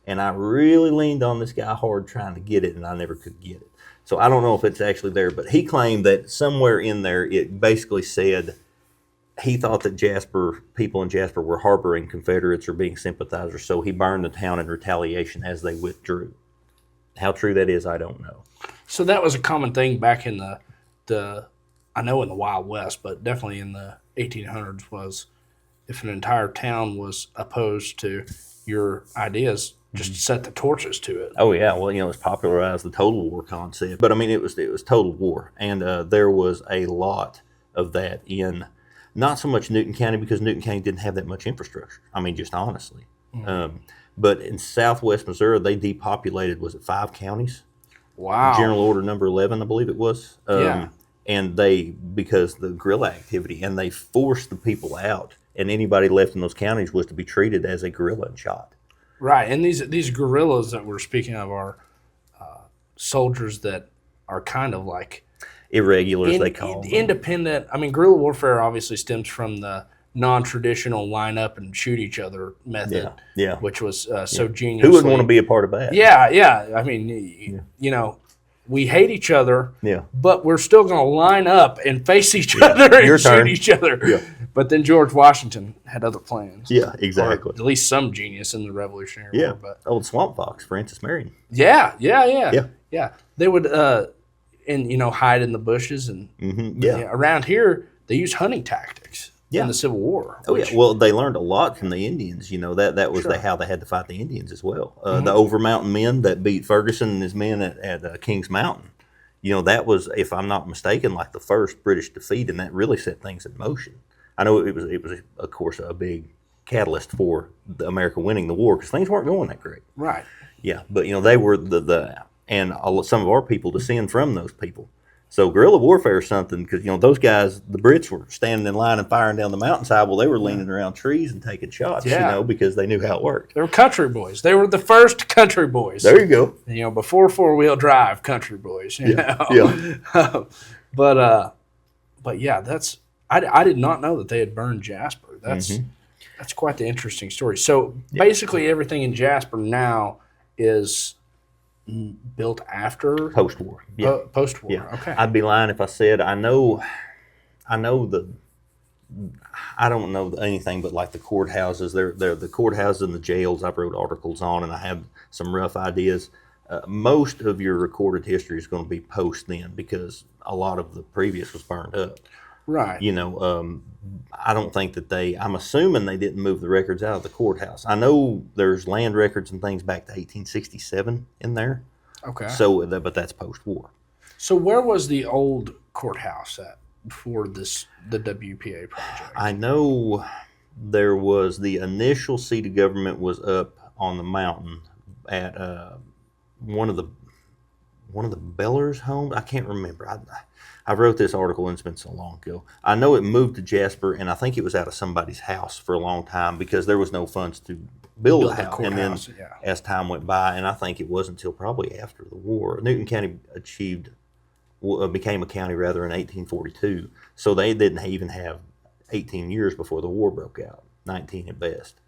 And I really leaned on this guy hard trying to get it, and I never could get it. So I don't know if it's actually there, but he claimed that somewhere in there it basically said he thought that people in Jasper were harboring Confederates or being sympathizers, so he burned the town in retaliation as they withdrew. How true that is, I don't know. So that was a common thing back in I know in the Wild West, but definitely in the 1800s, was if an entire town was opposed to your ideas, just set the torches to it. Oh yeah, well, it's popularized the total war concept. But I mean, it was total war, and there was a lot of that in not so much Newton County, because Newton County didn't have that much infrastructure. I mean, just honestly. But in southwest Missouri, they depopulated, was it 5 counties? Wow. General Order number 11, I believe it was. Yeah. And because the guerrilla activity, and they forced the people out, and anybody left in those counties was to be treated as a guerrilla and shot. Right, and these guerrillas that we're speaking of are soldiers that are kind of like irregulars, they call them. Independent. I mean, guerrilla warfare obviously stems from the non-traditional line up and shoot each other method, which was so genius. Who wouldn't want to be a part of that? Yeah. I mean, we hate each other, but we're still going to line up and face each other and shoot each other. Yeah. But then George Washington had other plans. Yeah, exactly. Or at least some genius in the Revolutionary War. But old Swamp Fox, Francis Marion. Yeah. They would, hide in the bushes and around here they use hunting tactics. In the Civil War. Well, they learned a lot from the Indians. That was how they had to fight the Indians as well. The Over Mountain men that beat Ferguson and his men at Kings Mountain. That was, if I'm not mistaken, like the first British defeat, and that really set things in motion. I know it was of course a big catalyst for America winning the war, because things weren't going that great. Right. Yeah, but they were and some of our people descend from those people. So guerrilla warfare is something, because those guys, the Brits, were standing in line and firing down the mountainside. Well, they were leaning around trees and taking shots, because they knew how it worked. They were country boys. They were the first country boys. There you go. Before 4-wheel drive, country boys. But yeah, that's I did not know that they had burned Jasper. That's quite the interesting story. So basically, everything in Jasper now is built after post-war. Post-war. Yeah. Okay. I'd be lying if I said I know I don't know anything but like the courthouses. They're the courthouses and the jails I've wrote articles on, and I have some rough ideas. Most of your recorded history is going to be post then, because a lot of the previous was burned up. Right. I don't think that I'm assuming they didn't move the records out of the courthouse. I know there's land records and things back to 1867 in there. Okay. So, but that's post-war. So where was the old courthouse at before the WPA project? I know there was the initial seat of government was up on the mountain at one of the Bellers homes. I can't remember. I wrote this article, and it's been so long ago. I know it moved to Jasper, and I think it was out of somebody's house for a long time because there was no funds to build a house. And then as time went by, and I think it wasn't until probably after the war, Newton County became a county in 1842. So they didn't even have 18 years before the war broke out, 19 at best.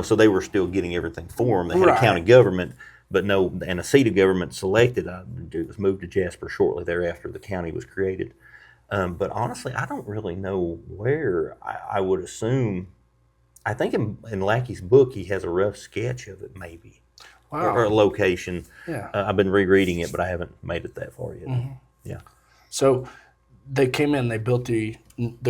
So they were still getting everything formed. They had a county government, but and a seat of government selected. It was moved to Jasper shortly thereafter the county was created. But honestly, I don't really know where. I would assume, I think in Lackey's book, he has a rough sketch of it maybe. Wow. Or a location. Yeah. I've been rereading it, but I haven't made it that far yet. Mm-hmm. Yeah. So they came in, they built the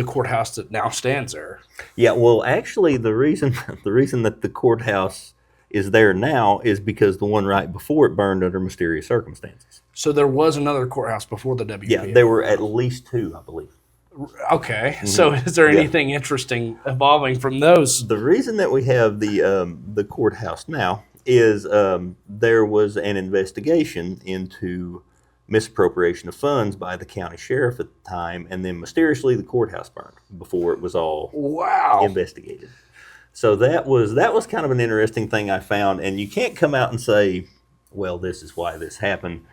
courthouse that now stands there. Yeah, well, actually, the reason that the courthouse is there now is because the one right before it burned under mysterious circumstances. So there was another courthouse before the WPA. Yeah, there were at least 2, I believe. Okay, so is there anything interesting evolving from those? The reason that we have the courthouse now is there was an investigation into misappropriation of funds by the county sheriff at the time, and then mysteriously the courthouse burned before it was all investigated. So that was kind of an interesting thing I found, and you can't come out and say, well, this is why this happened,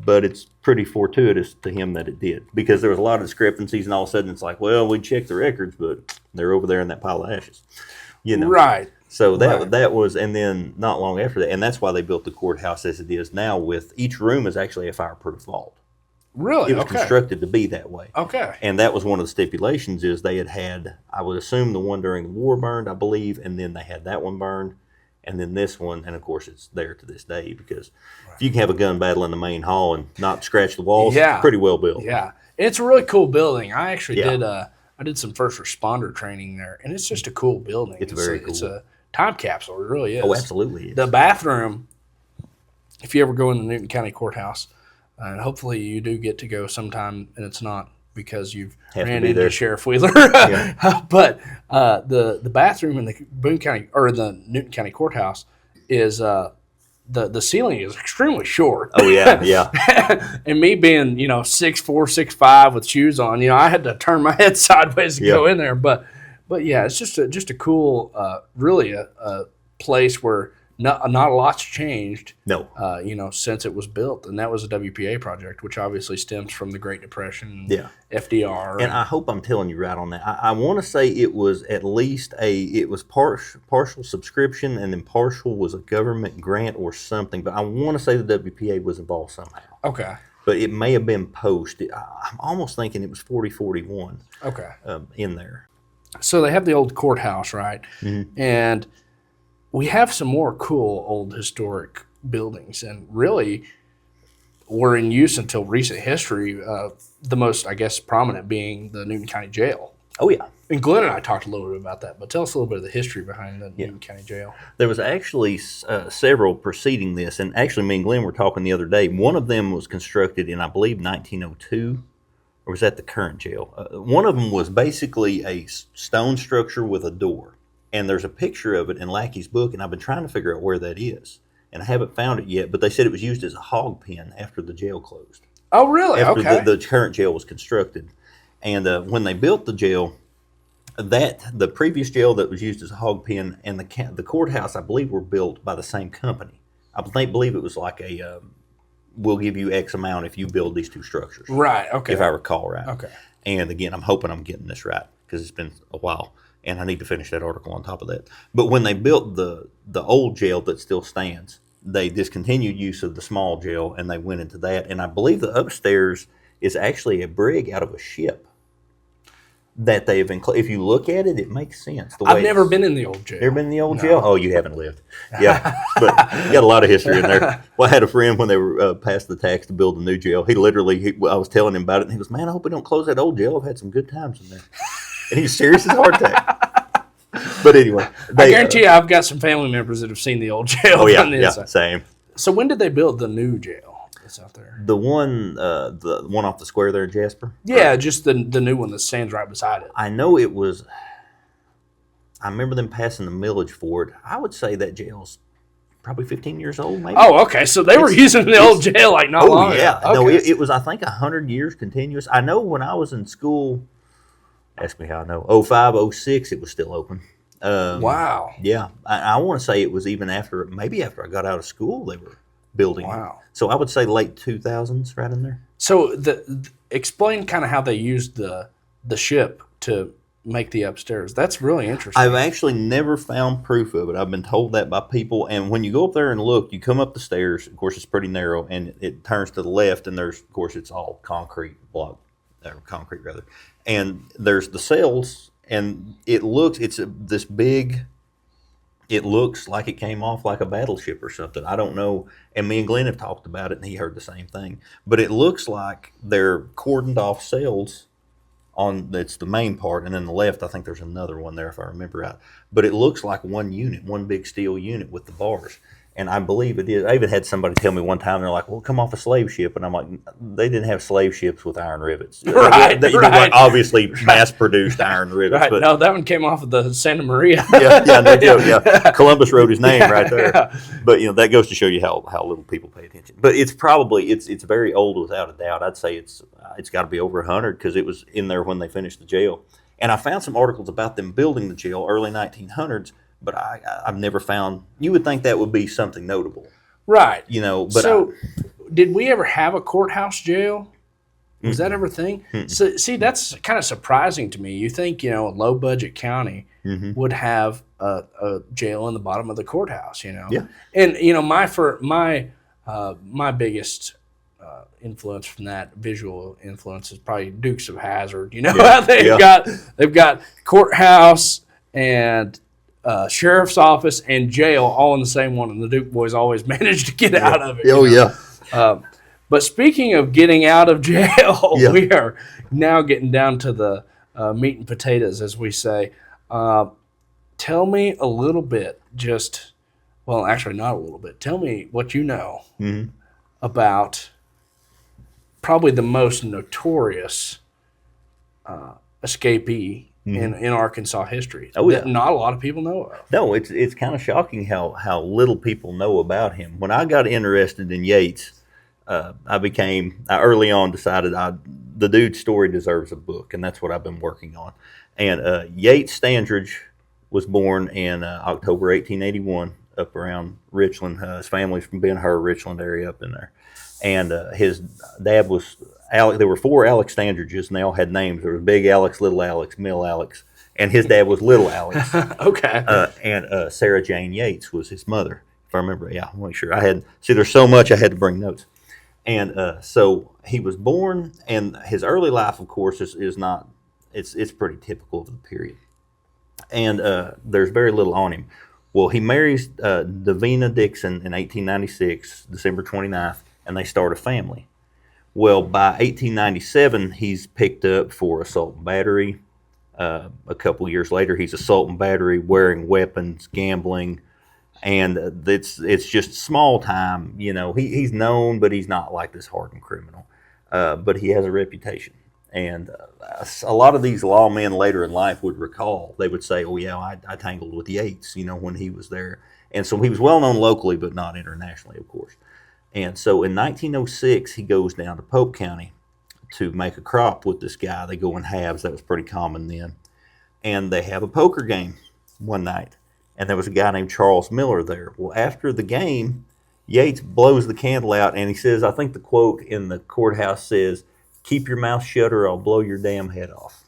but it's pretty fortuitous to him that it did, because there was a lot of discrepancies, and all of a sudden it's like, well, we checked the records, but they're over there in that pile of ashes, Right. So that was, and then not long after that, and that's why they built the courthouse as it is now, with each room is actually a fireproof vault. Really? It was constructed to be that way. Okay. And that was one of the stipulations, is they had, I would assume, the one during the war burned, I believe, and then they had that one burned, and then this one, and of course it's there to this day, because if you can have a gun battle in the main hall and not scratch the walls, it's pretty well built. Yeah. It's a really cool building. I actually did some first responder training there, and it's just a cool building. It's very cool. It's a time capsule. It really is. Oh, absolutely is. The bathroom, if you ever go in the Newton County Courthouse, and hopefully you do get to go sometime, and it's not because you've ran into Sheriff Wheeler. But the bathroom in the Boone County or the Newton County Courthouse is the ceiling is extremely short. Oh yeah. And me being 6'4", 6'5" with shoes on, I had to turn my head sideways to go in there. But yeah, it's just a cool, really a place where not a lot's changed. No. Since it was built, and that was a WPA project, which obviously stems from the Great Depression. Yeah. FDR. And I hope I'm telling you right on that. I want to say it was at least partial subscription, and then partial was a government grant or something. But I want to say the WPA was involved somehow. Okay. But it may have been post. I'm almost thinking it was 4041. Okay. In there. So they have the old courthouse, right? Mm-hmm. And we have some more cool old historic buildings, and really were in use until recent history. The most, I guess, prominent being the Newton County Jail. Oh, yeah. And Glenn and I talked a little bit about that, but tell us a little bit of the history behind the Newton County Jail. There was actually several preceding this, and actually me and Glenn were talking the other day. One of them was constructed in, I believe, 1902, or was that the current jail? One of them was basically a stone structure with a door. And there's a picture of it in Lackey's book, and I've been trying to figure out where that is. And I haven't found it yet, but they said it was used as a hog pen after the jail closed. Oh, really? After the current jail was constructed. And when they built the jail, the previous jail that was used as a hog pen and the courthouse, I believe, were built by the same company. I believe it was like we'll give you X amount if you build these two structures. Right, okay. If I recall right. Okay. And again, I'm hoping I'm getting this right, because it's been a while. And I need to finish that article on top of that. But when they built the old jail that still stands, they discontinued use of the small jail, and they went into that. And I believe the upstairs is actually a brig out of a ship that they've included. If you look at it, it makes sense. I've never been in the old jail. Ever been in the old jail? Oh, you haven't lived. Yeah, but you got a lot of history in there. Well, I had a friend when they were passed the tax to build a new jail. He I was telling him about it, and he goes, "Man, I hope we don't close that old jail. I've had some good times in there." And he was serious as a heart attack. But anyway. I guarantee you I've got some family members that have seen the old jail. Oh, yeah, same. So when did they build the new jail that's out there? The one off the square there in Jasper? Yeah, just the new one that stands right beside it. I know it was, I remember them passing the millage for it. I would say that jail's probably 15 years old, maybe. Oh, okay. So they were using the old jail like not long ago. Yeah. Okay. No, it was, I think, 100 years continuous. I know when I was in school, ask me how I know, 05, 06, it was still open. Wow. Yeah. I want to say it was even after I got out of school, they were building it. So I would say late 2000s, right in there. So explain kind of how they used the ship to make the upstairs. That's really interesting. I've actually never found proof of it. I've been told that by people. And when you go up there and look, you come up the stairs. Of course, it's pretty narrow, and it turns to the left, and of course, it's all concrete block, or concrete rather. And there's the cells, and it looks like it came off like a battleship or something. I don't know. And me and Glenn have talked about it, and he heard the same thing. But it looks like they're cordoned off cells. That's the main part, and then the left, I think there's another one there if I remember right. But it looks like one unit, one big steel unit with the bars. And I believe it is. I even had somebody tell me one time, they're like, well, come off a slave ship. And I'm like, they didn't have slave ships with iron rivets. Right, they right. Obviously mass-produced iron rivets. Right. But No, that one came off of the Santa Maria. no joke, yeah. Columbus wrote his name right there. Yeah. But, that goes to show you how little people pay attention. But it's probably, it's very old without a doubt. I'd say it's got to be over 100 because it was in there when they finished the jail. And I found some articles about them building the jail early 1900s, but I've never found, you would think that would be something notable. Right. But so did we ever have a courthouse jail? Was that ever a thing? So, see, that's kind of surprising to me. You think, a low-budget county would have a jail in the bottom of the courthouse, Yeah. And, my biggest influence from that visual influence is probably Dukes of Hazzard. How they've got courthouse and sheriff's office and jail all in the same one, and the Duke boys always managed to get out of it. Oh, yeah. But speaking of getting out of jail, we are now getting down to the meat and potatoes, as we say. Tell me a little bit, actually not a little bit. Tell me what you know about probably the most notorious escapee in Arkansas history that not a lot of people know of. No, it's kind of shocking how little people know about him. When I got interested in Yates, I early on decided the dude's story deserves a book, and that's what I've been working on. And Yates Standridge was born in October 1881 up around Richland. His family's from Ben-Hur, Richland area up in there. And his dad was Alex. There were 4 Alex Standridges, and they all had names. There was Big Alex, Little Alex, Mill Alex, and his dad was Little Alex. Okay. And Sarah Jane Yates was his mother, if I remember. Yeah, I want to make sure. There's so much I had to bring notes. And so he was born, and his early life, of course, is not. It's pretty typical of the period. And there's very little on him. Well, he marries Davina Dixon in 1896, December 29th, and they start a family. Well, by 1897, he's picked up for assault and battery. A couple years later, he's assault and battery, wearing weapons, gambling, and it's just small time. He's known, but he's not like this hardened criminal. But he has a reputation. And a lot of these lawmen later in life would recall, they would say, oh, yeah, I tangled with Yates, when he was there. And so he was well known locally, but not internationally, of course. And so in 1906, he goes down to Polk County to make a crop with this guy. They go in halves. That was pretty common then. And they have a poker game one night. And there was a guy named Charles Miller there. Well, after the game, Yates blows the candle out, and he says, I think the quote in the courthouse says, "Keep your mouth shut or I'll blow your damn head off."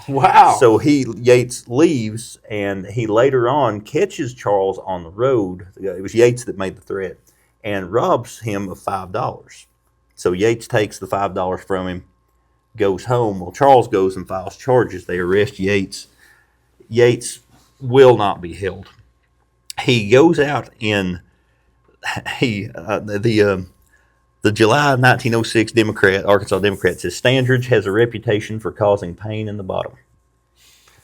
Wow. So Yates leaves, and he later on catches Charles on the road. It was Yates that made the threat, and robs him of $5. So Yates takes the $5 from him, goes home. Well, Charles goes and files charges. They arrest Yates. Yates will not be held. He goes out in the July 1906 Arkansas Democrat says Standridge has a reputation for causing pain in the bottom.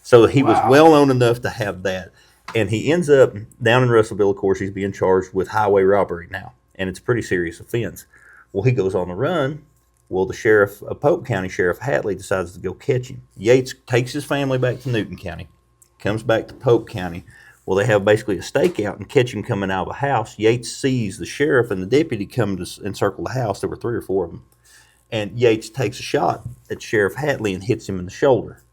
So he was well known enough to have that. And he ends up down in Russellville. Of course, he's being charged with highway robbery now, and it's a pretty serious offense. Well, he goes on the run. Well, the Polk County Sheriff Hatley decides to go catch him. Yates takes his family back to Newton County, comes back to Polk County. Well, they have basically a stakeout and catch him coming out of a house. Yates sees the sheriff and the deputy come to encircle the house. There were 3 or 4 of them. And Yates takes a shot at Sheriff Hatley and hits him in the shoulder.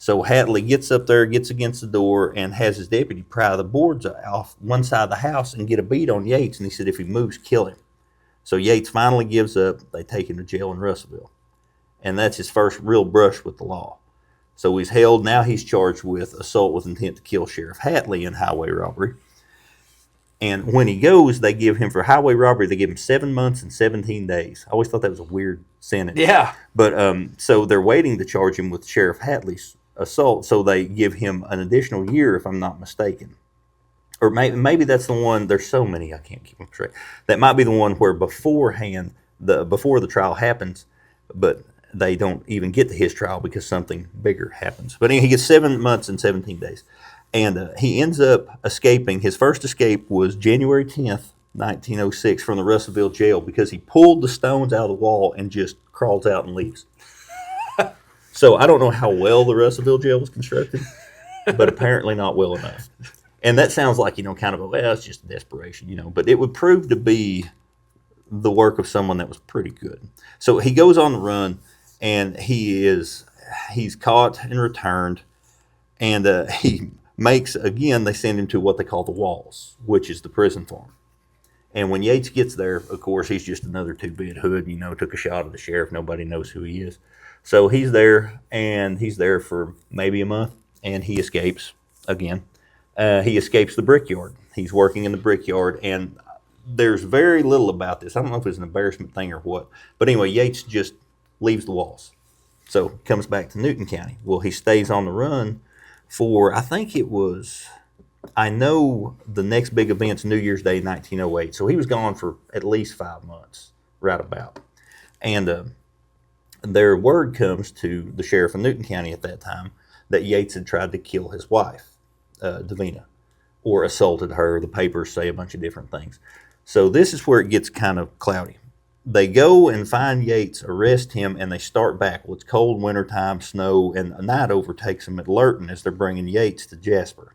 So Hatley gets up there, gets against the door, and has his deputy pry the boards off one side of the house and get a beat on Yates. And he said, if he moves, kill him. So Yates finally gives up. They take him to jail in Russellville. And that's his first real brush with the law. So he's held. Now he's charged with assault with intent to kill Sheriff Hatley and highway robbery. And when he goes, they give him, for highway robbery, they give him 7 months and 17 days. I always thought that was a weird sentence. Yeah. But so they're waiting to charge him with Sheriff Hatley's assault. So they give him an additional year, if I'm not mistaken. Or maybe that's the one. There's so many, I can't keep them straight. That might be the one where before the trial happens, but they don't even get to his trial because something bigger happens. But anyway, he gets 7 months and 17 days. And he ends up escaping. His first escape was January 10th, 1906, from the Russellville jail because he pulled the stones out of the wall and just crawls out and leaves. So I don't know how well the Russellville jail was constructed, but apparently not well enough. And that sounds like, kind of it's just desperation, but it would prove to be the work of someone that was pretty good. So he goes on the run, and he's caught and returned, and he makes, again, they send him to what they call the Walls, which is the prison farm. And when Yates gets there, of course, he's just another two-bit hood, took a shot at the sheriff. Nobody knows who he is. So he's there, and he's there for maybe a month, and he escapes again. He escapes the brickyard. He's working in the brickyard, and there's very little about this. I don't know if it's an embarrassment thing or what. But anyway, Yates just leaves the Walls. So comes back to Newton County. Well, he stays on the run for, I know the next big event's New Year's Day, 1908. So he was gone for at least 5 months, right about. And their word comes to the sheriff of Newton County at that time that Yates had tried to kill his wife, Davina, or assaulted her. The papers say a bunch of different things. So this is where it gets kind of cloudy. They go and find Yates, arrest him, and they start back. Well, it's cold wintertime, snow, and a night overtakes them at Lurton as they're bringing Yates to Jasper.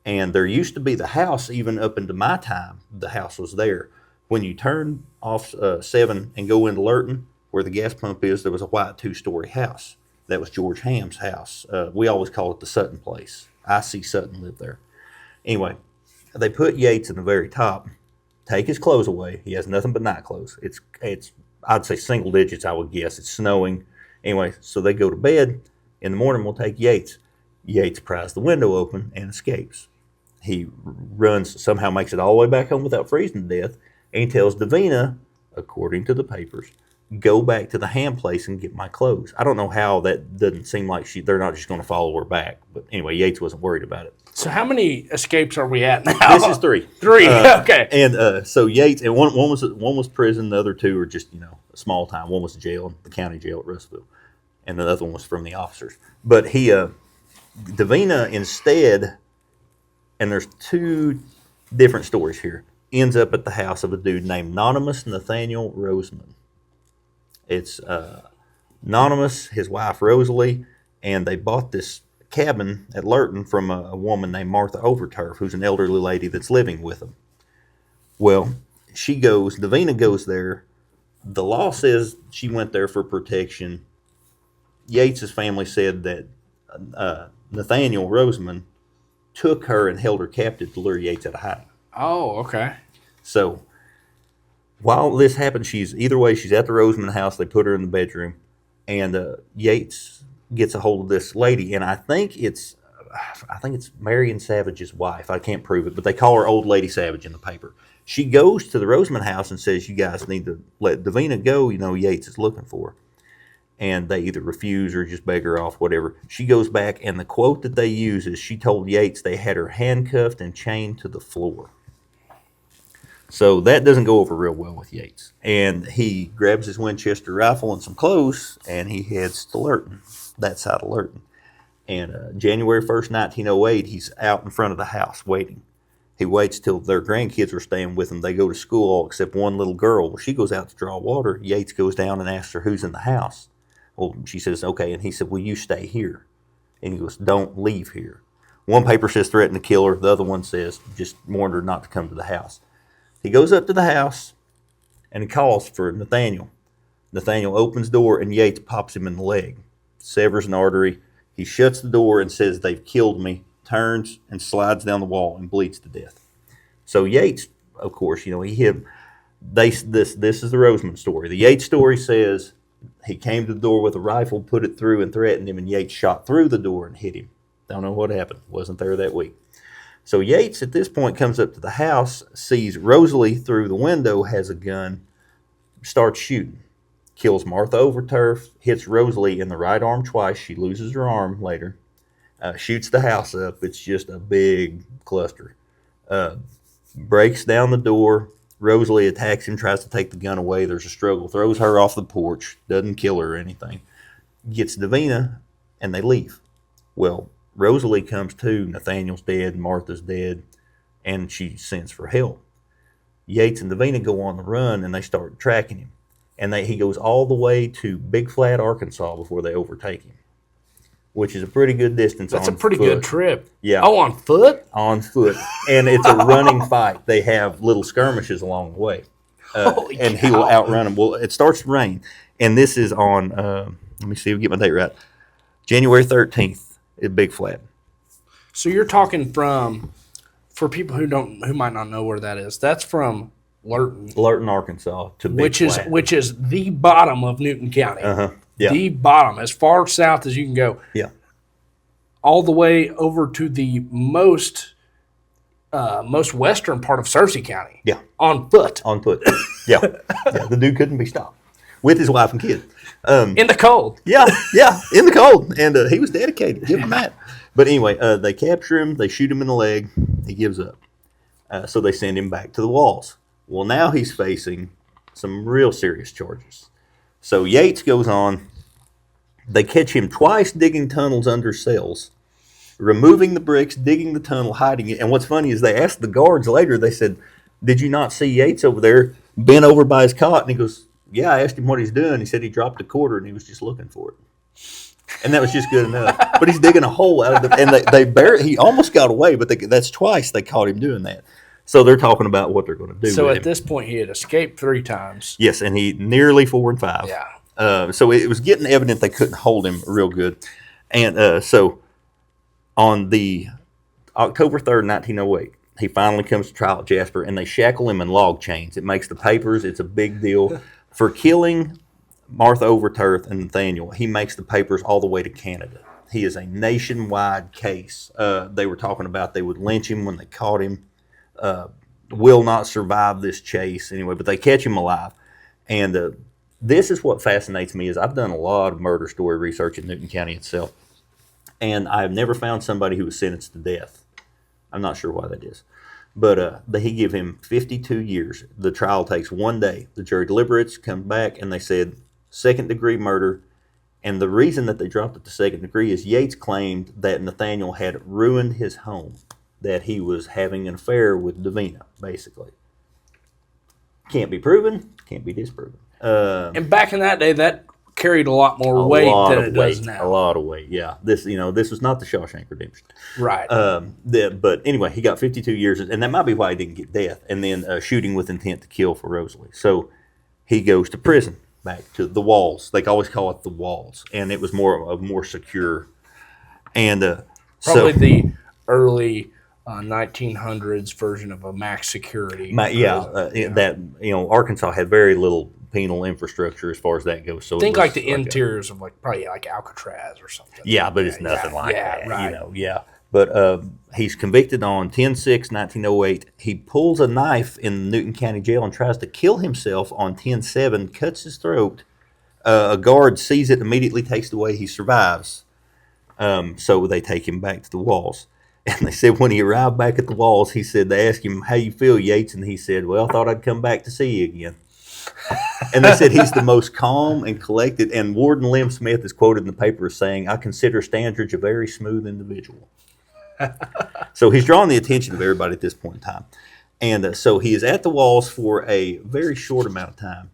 And there used to be the house, even up into my time, the house was there. When you turn off 7 and go into Lurton, where the gas pump is, there was a white 2-story house. That was George Ham's house. We always call it the Sutton place. I.C. Sutton lived there. Anyway, they put Yates in the very top, take his clothes away. He has nothing but night clothes. It's I'd say single digits, I would guess. It's snowing. Anyway, so they go to bed. In the morning, we'll take Yates. Yates pries the window open and escapes. He runs, somehow makes it all the way back home without freezing to death, and he tells Davina, according to the papers, go back to the Ham place and get my clothes. I don't know how that doesn't seem like they're not just going to follow her back. But anyway, Yates wasn't worried about it. So how many escapes are we at now? This is 3. 3, okay. And so Yates, and one was prison, the other 2 are just, a small time. One was jail, the county jail at Russellville, and the other one was from the officers. But Davina instead, and there's 2 different stories here, ends up at the house of a dude named Anonymous Nathaniel Roseman. It's Anonymous, his wife Rosalie, and they bought this cabin at Lurton from a woman named Martha Overturf, who's an elderly lady that's living with them. Well, Davina goes there. The law says she went there for protection. Yates's family said that Nathaniel Roseman took her and held her captive to lure Yates out of hiding. Oh, okay. So while this happens, she's at the Roseman house. They put her in the bedroom, and Yates gets a hold of this lady, and I think it's Marion Savage's wife. I can't prove it, but they call her Old Lady Savage in the paper. She goes to the Roseman house and says, "You guys need to let Davina go. Yates is looking for her." And they either refuse or just beg her off, whatever. She goes back, and the quote that they use is she told Yates they had her handcuffed and chained to the floor. So that doesn't go over real well with Yates. And he grabs his Winchester rifle and some clothes, and he heads to Lurton, that side of Lurton. And January 1st, 1908, he's out in front of the house waiting. He waits till their grandkids are staying with him. They go to school all except one little girl. Well, she goes out to draw water. Yates goes down and asks her who's in the house. Well, she says, okay. And he said, well, you stay here. And he goes, don't leave here. One paper says threaten to kill her. The other one says just warned her not to come to the house. He goes up to the house and he calls for Nathaniel. Nathaniel opens the door and Yates pops him in the leg, severs an artery. He shuts the door and says, they've killed me, turns and slides down the wall and bleeds to death. So Yates, of course, he hit him. This is the Roseman story. The Yates story says he came to the door with a rifle, put it through and threatened him, and Yates shot through the door and hit him. Don't know what happened. Wasn't there that week. So Yates at this point comes up to the house, sees Rosalie through the window, has a gun, starts shooting. Kills Martha Overturf, hits Rosalie in the right arm twice. She loses her arm later. Shoots the house up. It's just a big cluster. Breaks down the door. Rosalie attacks him, tries to take the gun away. There's a struggle. Throws her off the porch. Doesn't kill her or anything. Gets Davina, and they leave. Well, Rosalie comes to, Nathaniel's dead, Martha's dead, and she sends for help. Yates and Davina go on the run, and they start tracking him. And he goes all the way to Big Flat, Arkansas before they overtake him, which is a pretty good distance. That's a pretty good trip. Yeah. Oh, on foot? On foot. And it's a running fight. They have little skirmishes along the way. And he will outrun him. Well, it starts to rain. And this is on, let me see if I get my date right, January 13th at Big Flat. So you're talking from, for people who might not know where that is, that's from Lurton, Arkansas to Big Flat. Which is the bottom of Newton County. Yeah. The bottom, as far south as you can go. Yeah. All the way over to the most western part of Searcy County. Yeah. On foot. Yeah. The dude couldn't be stopped with his wife and kid. In the cold. Yeah, in the cold. And he was dedicated. Give him that. But anyway, they capture him. They shoot him in the leg. He gives up. So they send him back to the walls. Well, now he's facing some real serious charges. So Yates goes on. They catch him twice digging tunnels under cells, removing the bricks, digging the tunnel, hiding it. And what's funny is they asked the guards later, they said, "Did you not see Yates over there bent over by his cot?" And he goes, "Yeah, I asked him what he's doing." He said he dropped a quarter and he was just looking for it. And that was just good enough. But he's digging a hole out of the, and he almost got away, but that's twice they caught him doing that. So they're talking about what they're going to do. So with at him. This point, he had escaped 3 times. Yes, and he nearly 4 and 5. Yeah. So it was getting evident they couldn't hold him real good. And so on the October 3rd, 1908, he finally comes to trial at Jasper, and they shackle him in log chains. It makes the papers. It's a big deal. For killing Martha Overturf and Nathaniel, he makes the papers all the way to Canada. He is a nationwide case. They were talking about they would lynch him when they caught him. Will not survive this chase anyway, but they catch him alive. And this is what fascinates me is I've done a lot of murder story research in Newton County itself, and I've never found somebody who was sentenced to death. I'm not sure why that is. But he gave him 52 years. The trial takes 1 day. The jury deliberates, comes back, and they said second-degree murder. And the reason that they dropped it to second degree is Yates claimed that Nathaniel had ruined his home, that he was having an affair with Davina, basically. Can't be proven, can't be disproven. And back in that day, that carried a lot more weight than it does now. A lot of weight, yeah. This was not the Shawshank Redemption. Right. But anyway, he got 52 years, and that might be why he didn't get death, and then shooting with intent to kill for Rosalie. So he goes to prison, back to the walls. They always call it the walls, and it was more secure. And probably the early 1900s version of a max security. That Arkansas had very little penal infrastructure as far as that goes. So think like the interiors of probably like Alcatraz or something. Yeah, but it's nothing like that. Right. But he's convicted on 10/6/1908. He pulls a knife in Newton County Jail and tries to kill himself on 10/7, cuts his throat. A guard sees it, immediately takes it away. He survives. So they take him back to the walls. And they said when he arrived back at the walls, he said, they asked him, "How you feel, Yates?" And he said, "Well, I thought I'd come back to see you again." And they said he's the most calm and collected. And Warden Lem Smith is quoted in the paper as saying, "I consider Standridge a very smooth individual." So he's drawing the attention of everybody at this point in time. And so he is at the walls for a very short amount of time.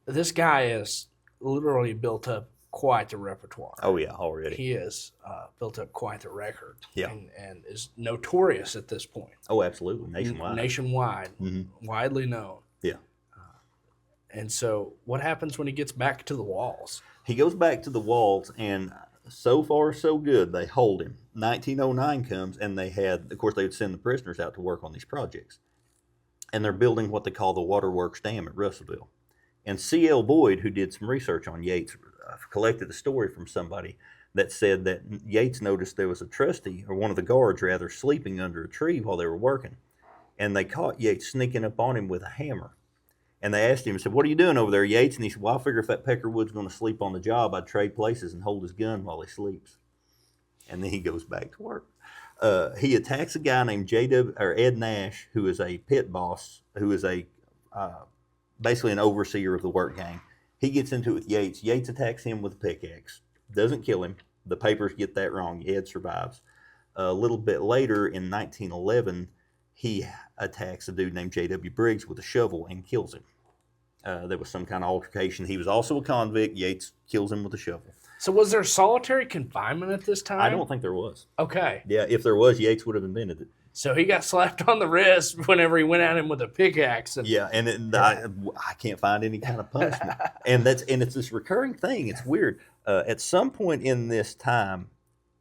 This guy has literally built up quite the repertoire. Oh, yeah, already. He has built up quite the record. Yeah. And is notorious at this point. Oh, absolutely. Nationwide. Mm-hmm. Widely known. Yeah. And so what happens when he gets back to the walls? He goes back to the walls, and so far so good. They hold him. 1909 comes, and they would send the prisoners out to work on these projects. And they're building what they call the Waterworks Dam at Russellville. And C.L. Boyd, who did some research on Yates, collected a story from somebody that said that Yates noticed there was a trustee, or one of the guards rather, sleeping under a tree while they were working. And they caught Yates sneaking up on him with a hammer. And they asked him, said, "What are you doing over there, Yates?" And he said, "Well, I figure if that Peckerwood's going to sleep on the job, I'd trade places and hold his gun while he sleeps." And then he goes back to work. He attacks a guy named Ed Nash, who is a pit boss, who is basically an overseer of the work gang. He gets into it with Yates. Yates attacks him with a pickaxe. Doesn't kill him, The papers get that wrong. Ed survives. A little bit later, in 1911, he attacks a dude named J.W. Briggs with a shovel and kills him. There was some kind of altercation. He was also a convict. Yates kills him with a shovel. So was there solitary confinement at this time? I don't think there was. Okay. Yeah, if there was, Yates would have invented it. So he got slapped on the wrist whenever he went at him with a pickaxe. I can't find any kind of punishment. and it's this recurring thing. It's weird. At some point in this time,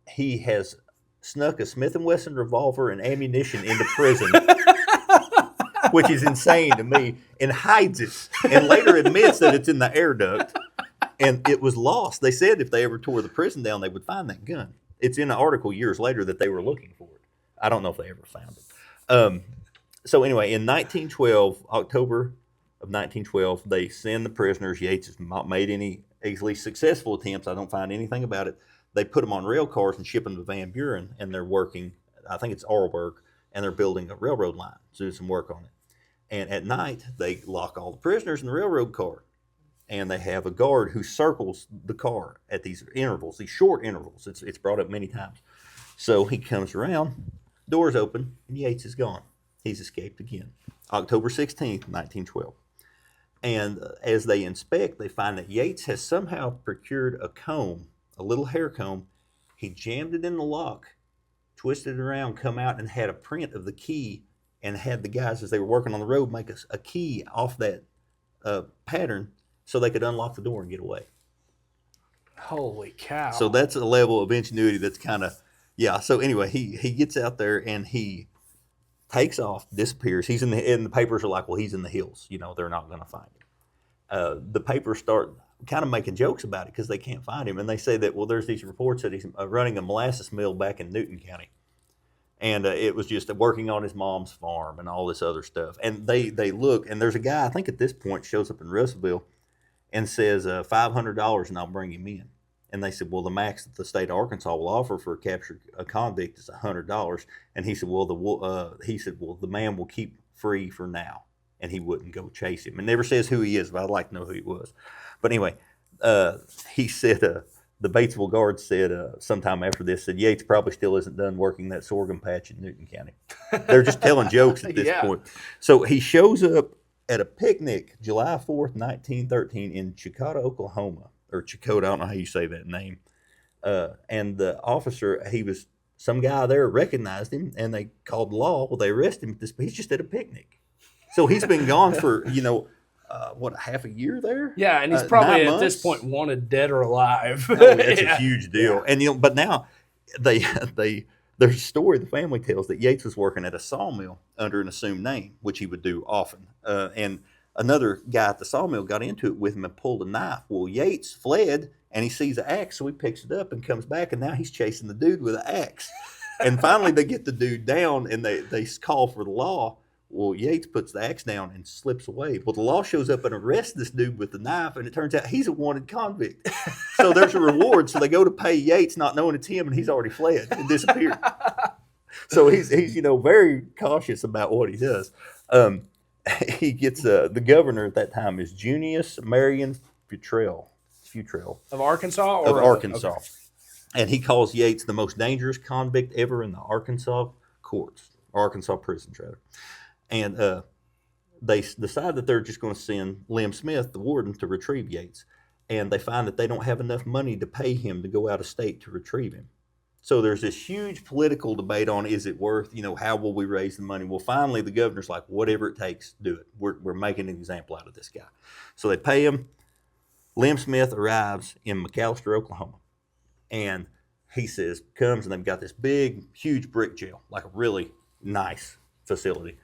he has snuck a Smith & Wesson revolver and ammunition into prison, which is insane to me, and hides it, and later admits that it's in the air duct, and it was lost. They said if they ever tore the prison down, they would find that gun. It's in an article years later that they were looking for it. I don't know if they ever found it. So anyway, in 1912, October of 1912, they send the prisoners. Yates has not made any easily successful attempts. I don't find anything about it. They put them on rail cars and ship them to Van Buren, and they're working, I think it's Arlberg, and they're building a railroad line, so doing some work on it. And at night, they lock all the prisoners in the railroad car, and they have a guard who circles the car at these intervals, these short intervals. It's brought up many times. So he comes around, doors open, and Yates is gone. He's escaped again. October 16th, 1912. And as they inspect, they find that Yates has somehow procured a comb, a little hair comb. He jammed it in the lock, twisted it around, come out, and had a print of the key, and had the guys, as they were working on the road, make a key off that pattern so they could unlock the door and get away. Holy cow. So that's a level of ingenuity that's kind of, yeah. So anyway, he gets out there and he takes off, disappears. He's and the papers are like, well, he's in the hills. You know, they're not going to find him. The papers start kind of making jokes about it because they can't find him. And they say that, well, there's these reports that he's running a molasses mill back in Newton County. And it was just working on his mom's farm and all this other stuff. And they look, and there's a guy, I think at this point, shows up in Russellville and says, $500 and I'll bring him in. And they said, well, the max that the state of Arkansas will offer for a convict is $100. And he said, well, the man will keep free for now. And he wouldn't go chase him. And never says who he is, but I'd like to know who he was. But anyway, he said, the Batesville guard said sometime after this, said Yates probably still isn't done working that sorghum patch in Newton County. They're just telling jokes at this point. So he shows up at a picnic July 4th, 1913 in Chicota, Oklahoma. Or Chicota, I don't know how you say that name. And the officer, some guy there recognized him, and they called the law. Well, they arrested him. He's just at a picnic. So he's been gone for, half a year there? Yeah, and he's probably at this point wanted dead or alive. Oh, that's a huge deal. Yeah. And, but now their story, the family tells that Yates was working at a sawmill under an assumed name, which he would do often. And another guy at the sawmill got into it with him and pulled a knife. Well, Yates fled, and he sees an axe, so he picks it up and comes back, and now he's chasing the dude with an axe. And finally they get the dude down, and they call for the law. Well, Yates puts the axe down and slips away. Well, the law shows up and arrests this dude with the knife, and it turns out he's a wanted convict. So there's a reward. So they go to pay Yates, not knowing it's him, and he's already fled and disappeared. So he's very cautious about what he does. He gets the governor at that time is Junius Marion Futrell of Arkansas. Of Arkansas, okay. And he calls Yates the most dangerous convict ever in the Arkansas courts, Arkansas prisons rather. And they decide that they're just going to send Lem Smith, the warden, to retrieve Yates. And they find that they don't have enough money to pay him to go out of state to retrieve him. So there's this huge political debate on, is it worth, how will we raise the money? Well, finally, the governor's like, whatever it takes, do it. We're making an example out of this guy. So they pay him. Lem Smith arrives in McAllister, Oklahoma. And he comes, and they've got this big, huge brick jail, like a really nice facility.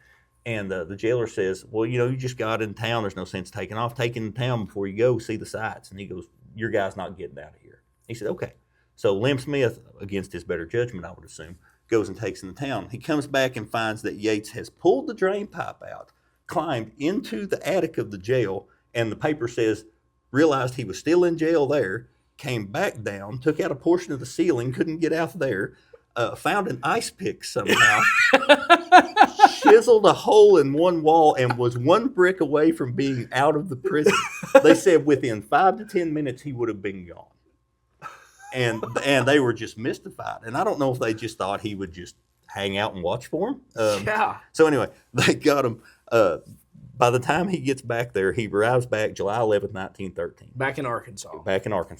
And the jailer says, well, you just got in town. There's no sense taking off. Take in town before you go see the sights. And he goes, your guy's not getting out of here. He said, okay. So Lem Smith, against his better judgment, I would assume, goes and takes him to town. He comes back and finds that Yates has pulled the drain pipe out, climbed into the attic of the jail, and the paper says, realized he was still in jail there, came back down, took out a portion of the ceiling, couldn't get out there, found an ice pick somehow, chiseled a hole in one wall, and was one brick away from being out of the prison. They said within 5 to 10 minutes he would have been gone. and they were just mystified. And I don't know if they just thought he would just hang out and watch for him. So anyway, they got him. By the time he gets back there, he arrives back July 11th, 1913. Back in Arkansas,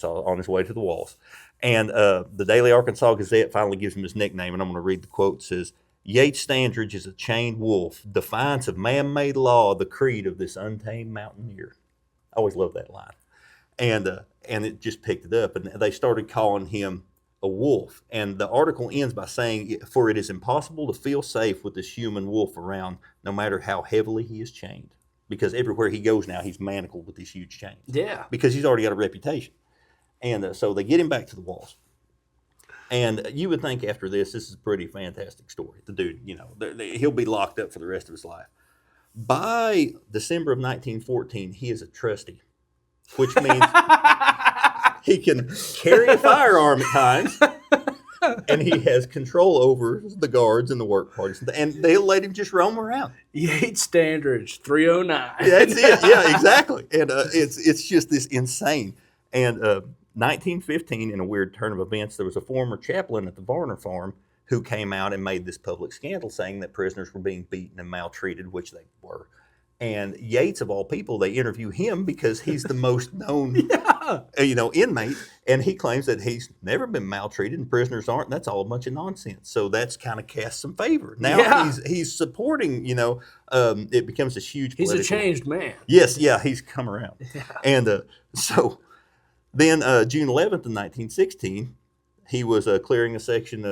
on his way to the walls. And the Daily Arkansas Gazette finally gives him his nickname, and I'm going to read the quote. It says, Yates Standridge is a chained wolf, defiance of man-made law, the creed of this untamed mountaineer. I always loved that line. And it just picked it up, and they started calling him a wolf. And the article ends by saying, for it is impossible to feel safe with this human wolf around, no matter how heavily he is chained. Because everywhere he goes now, he's manacled with these huge chains. Yeah. Because he's already got a reputation. And so they get him back to the walls. And you would think after this is a pretty fantastic story. The dude, he'll be locked up for the rest of his life. By December of 1914, he is a trustee, which means he can carry a firearm at times, and he has control over the guards and the work parties, and they'll let him just roam around. Yates Standridge, 309. That's it. Yeah, exactly. And it's just this insane. And 1915, in a weird turn of events, there was a former chaplain at the Varner farm who came out and made this public scandal saying that prisoners were being beaten and maltreated, which they were. And Yates, of all people, they interview him because he's the most known, inmate. And he claims that he's never been maltreated and prisoners aren't. And that's all a bunch of nonsense. So that's kind of cast some favor. Now he's supporting, it becomes this huge political. He's a changed man. Yes, he's come around. Yeah. And so then June 11th of 1916, he was clearing a section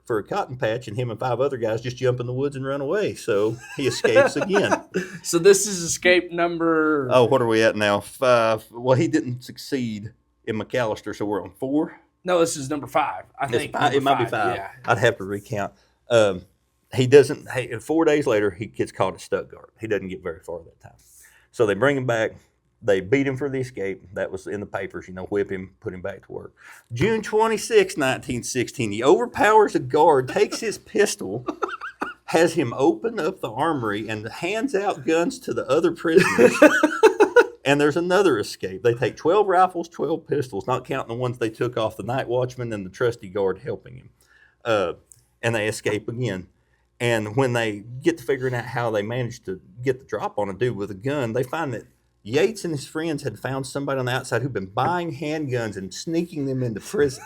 for a cotton patch, and him and 5 other guys just jump in the woods and run away. So he escapes again. So this is escape number... Oh, what are we at now? 5. Well, he didn't succeed in McAllister, so we're on 4. No, this is number 5. I think it might be 5. Yeah. I'd have to recount. He doesn't. 4 days later, he gets caught at Stuttgart. He doesn't get very far that time. So they bring him back. They beat him for the escape. That was in the papers, whip him, put him back to work. June 26, 1916, he overpowers a guard, takes his pistol, has him open up the armory, and hands out guns to the other prisoners. And there's another escape. They take 12 rifles, 12 pistols, not counting the ones they took off the night watchman and the trusty guard helping him. And they escape again. And when they get to figuring out how they managed to get the drop on a dude with a gun, they find that Yates and his friends had found somebody on the outside who'd been buying handguns and sneaking them into prison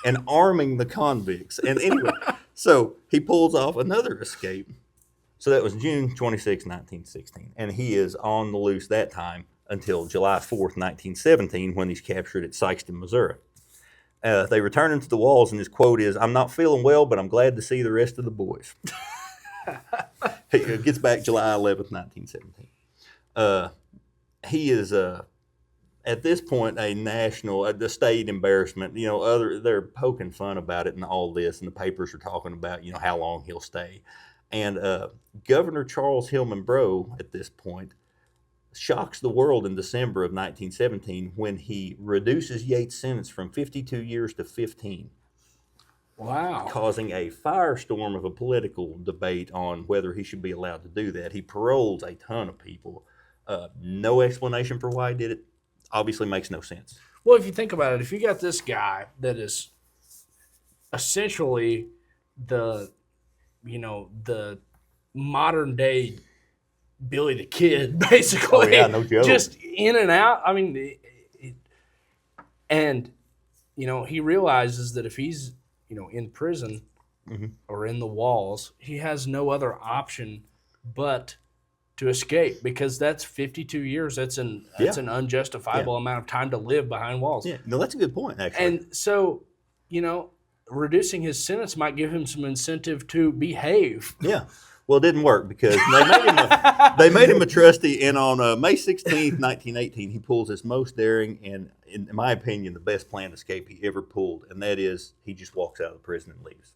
and arming the convicts. And anyway, so he pulls off another escape. So that was June 26, 1916. And he is on the loose that time until July 4th, 1917, when he's captured at Sikeston, Missouri. They return him to the walls, and his quote is, "I'm not feeling well, but I'm glad to see the rest of the boys." He gets back July 11th, 1917. He is at this point a national, the state embarrassment. They're poking fun about it and all this, and the papers are talking about how long he'll stay. And Governor Charles Hillman Brough at this point shocks the world in December of 1917 when he reduces Yates' sentence from 52 years to 15. Wow. Causing a firestorm of a political debate on whether he should be allowed to do that. He paroles a ton of people. No explanation for why he did it. Obviously makes no sense. Well, if you think about it, if you got this guy that is essentially the modern day Billy the Kid, basically. Oh, yeah, no joke. Just in and out. I mean, he realizes that if he's, in prison or in the walls, he has no other option but to escape, because that's 52 years. That's an unjustifiable amount of time to live behind walls. Yeah, no, that's a good point, actually. And so, reducing his sentence might give him some incentive to behave. Yeah. Well, it didn't work because they made him a trustee, and on May 16th, 1918, he pulls his most daring and, in my opinion, the best planned escape he ever pulled, and that is he just walks out of the prison and leaves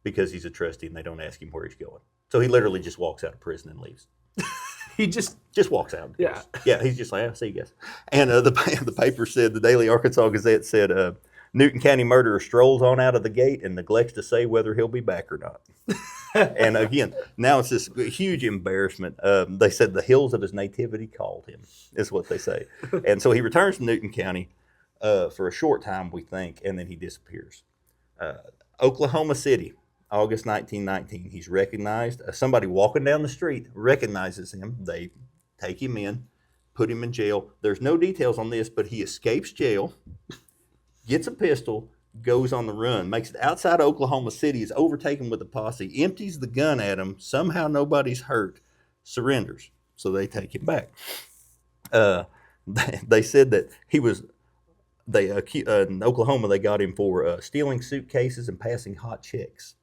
because he's a trustee and they don't ask him where he's going. So he literally just walks out of prison and leaves. He just walks out. Yeah. Yeah, he's just like, I'll see you guys. And the paper said, the Daily Arkansas Gazette said, Newton County murderer strolls on out of the gate and neglects to say whether he'll be back or not. And again, now it's this huge embarrassment. They said the hills of his nativity called him, is what they say. And so he returns to Newton County. for a short time, we think, and then he disappears. Oklahoma City, August 1919. He's recognized. Somebody walking down the street recognizes him. They take him in, put him in jail. There's no details on this, but he escapes jail, gets a pistol, goes on the run, makes it outside Oklahoma City, is overtaken with a posse, empties the gun at him. Somehow nobody's hurt, surrenders. So they take him back. They said that he was... in Oklahoma, they got him for stealing suitcases and passing hot chicks.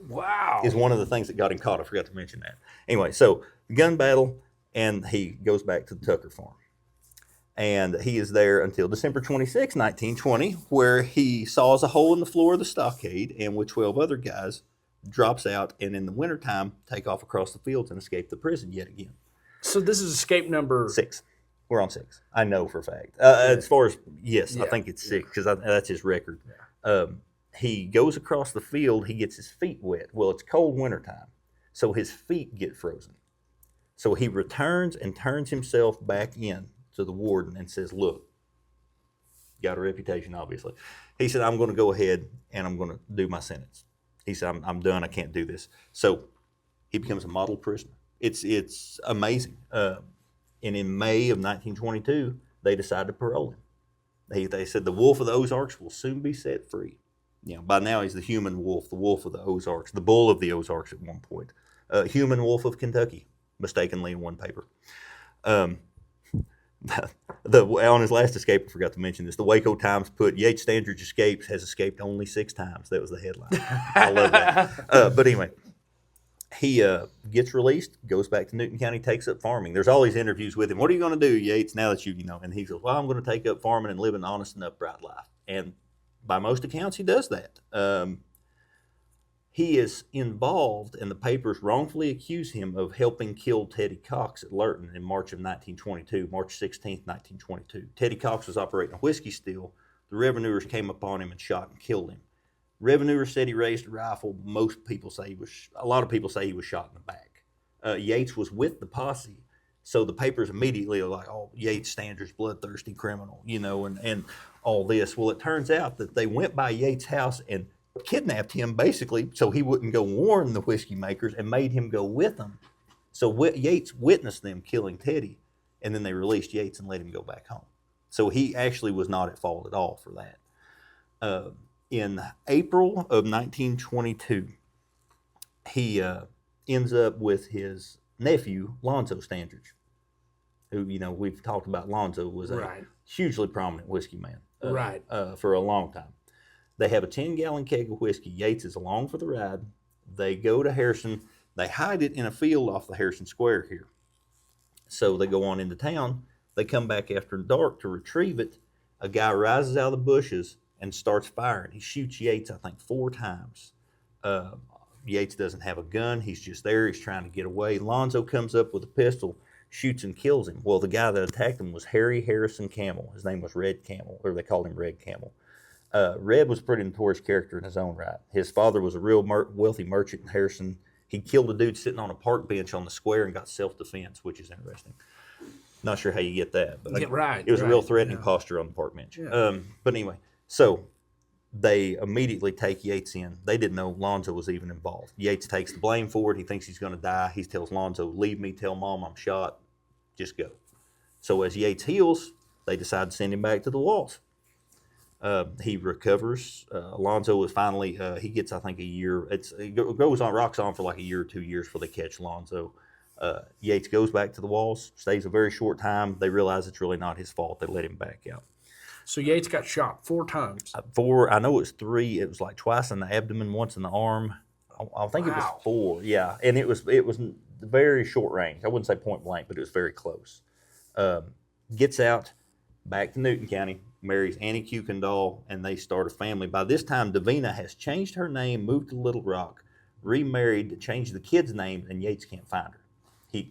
Wow. Is one of the things that got him caught. I forgot to mention that. Anyway, so gun battle, and he goes back to the Tucker farm. And he is there until December 26, 1920, where he saws a hole in the floor of the stockade and with 12 other guys drops out, and in the wintertime take off across the fields and escape the prison yet again. So this is escape number... 6. We're on 6. I know for a fact. As far as, yes, I think it's 6 because that's his record. Yeah. He goes across the field. He gets his feet wet. Well, it's cold wintertime, so his feet get frozen. So he returns and turns himself back in to the warden and says, look, got a reputation, obviously. He said, I'm going to go ahead and I'm going to do my sentence. He said, I'm done. I can't do this. So he becomes a model prisoner. It's amazing. And in May of 1922, they decided to parole him. They said the wolf of the Ozarks will soon be set free. You know, by now he's the human wolf, the wolf of the Ozarks, the bull of the Ozarks at one point. Human wolf of Kentucky, mistakenly in one paper. On his last escape, I forgot to mention this, the Waco Times put, Yates Standridge has escaped only 6 times. That was the headline. I love that. But anyway, he gets released, goes back to Newton County, takes up farming. There's all these interviews with him. What are you going to do, Yates, now that you know? And he goes, well, I'm going to take up farming and live an honest and upright life. And by most accounts, he does that. He is involved, and the papers wrongfully accuse him of helping kill Teddy Cox at Lurton in March of 1922, March 16th, 1922. Teddy Cox was operating a whiskey still. The revenuers came upon him and shot and killed him. Revenuers said he raised a rifle. A lot of people say he was shot in the back. Yates was with the posse, so the papers immediately are like, oh, Yates Standridge, bloodthirsty criminal, and all this. Well, it turns out that they went by Yates' house and kidnapped him basically so he wouldn't go warn the whiskey makers and made him go with them. So Yates witnessed them killing Teddy, and then they released Yates and let him go back home. So he actually was not at fault at all for that. In April of 1922, he ends up with his nephew, Lonzo Standridge, who, we've talked about. Lonzo was a hugely prominent whiskey man for a long time. They have a 10-gallon keg of whiskey. Yates is along for the ride. They go to Harrison. They hide it in a field off the Harrison Square here. So they go on into town. They come back after dark to retrieve it. A guy rises out of the bushes and starts firing. He shoots Yates, I think, 4 times. Yates doesn't have a gun. He's just there. He's trying to get away. Lonzo comes up with a pistol, shoots and kills him. Well, the guy that attacked him was Harry Harrison Camel. His name was Red Camel, or they called him Red Camel. Red was a pretty notorious character in his own right. His father was a real wealthy merchant in Harrison. He killed a dude sitting on a park bench on the square and got self-defense, which is interesting. Not sure how you get that, but it was a real threatening posture on the park bench. Yeah. But anyway, so they immediately take Yates in. They didn't know Lonzo was even involved. Yates takes the blame for it. He thinks he's going to die. He tells Lonzo, leave me, tell Mom I'm shot, just go. So as Yates heals, they decide to send him back to the walls. He recovers. Alonzo was finally, he gets, I think, a year. It rocks on for like a year or 2 years before they catch Alonzo. Yates goes back to the walls, stays a very short time. They realize it's really not his fault. They let him back out. So Yates got shot 4 times. 4, I know it was 3. It was like twice in the abdomen, once in the arm. I think it was 4, yeah. And it was very short range. I wouldn't say point blank, but it was very close. Gets out, back to Newton County, marries Annie Kuykendall, and they start a family. By this time, Davina has changed her name, moved to Little Rock, remarried, changed the kids' names, and Yates can't find her.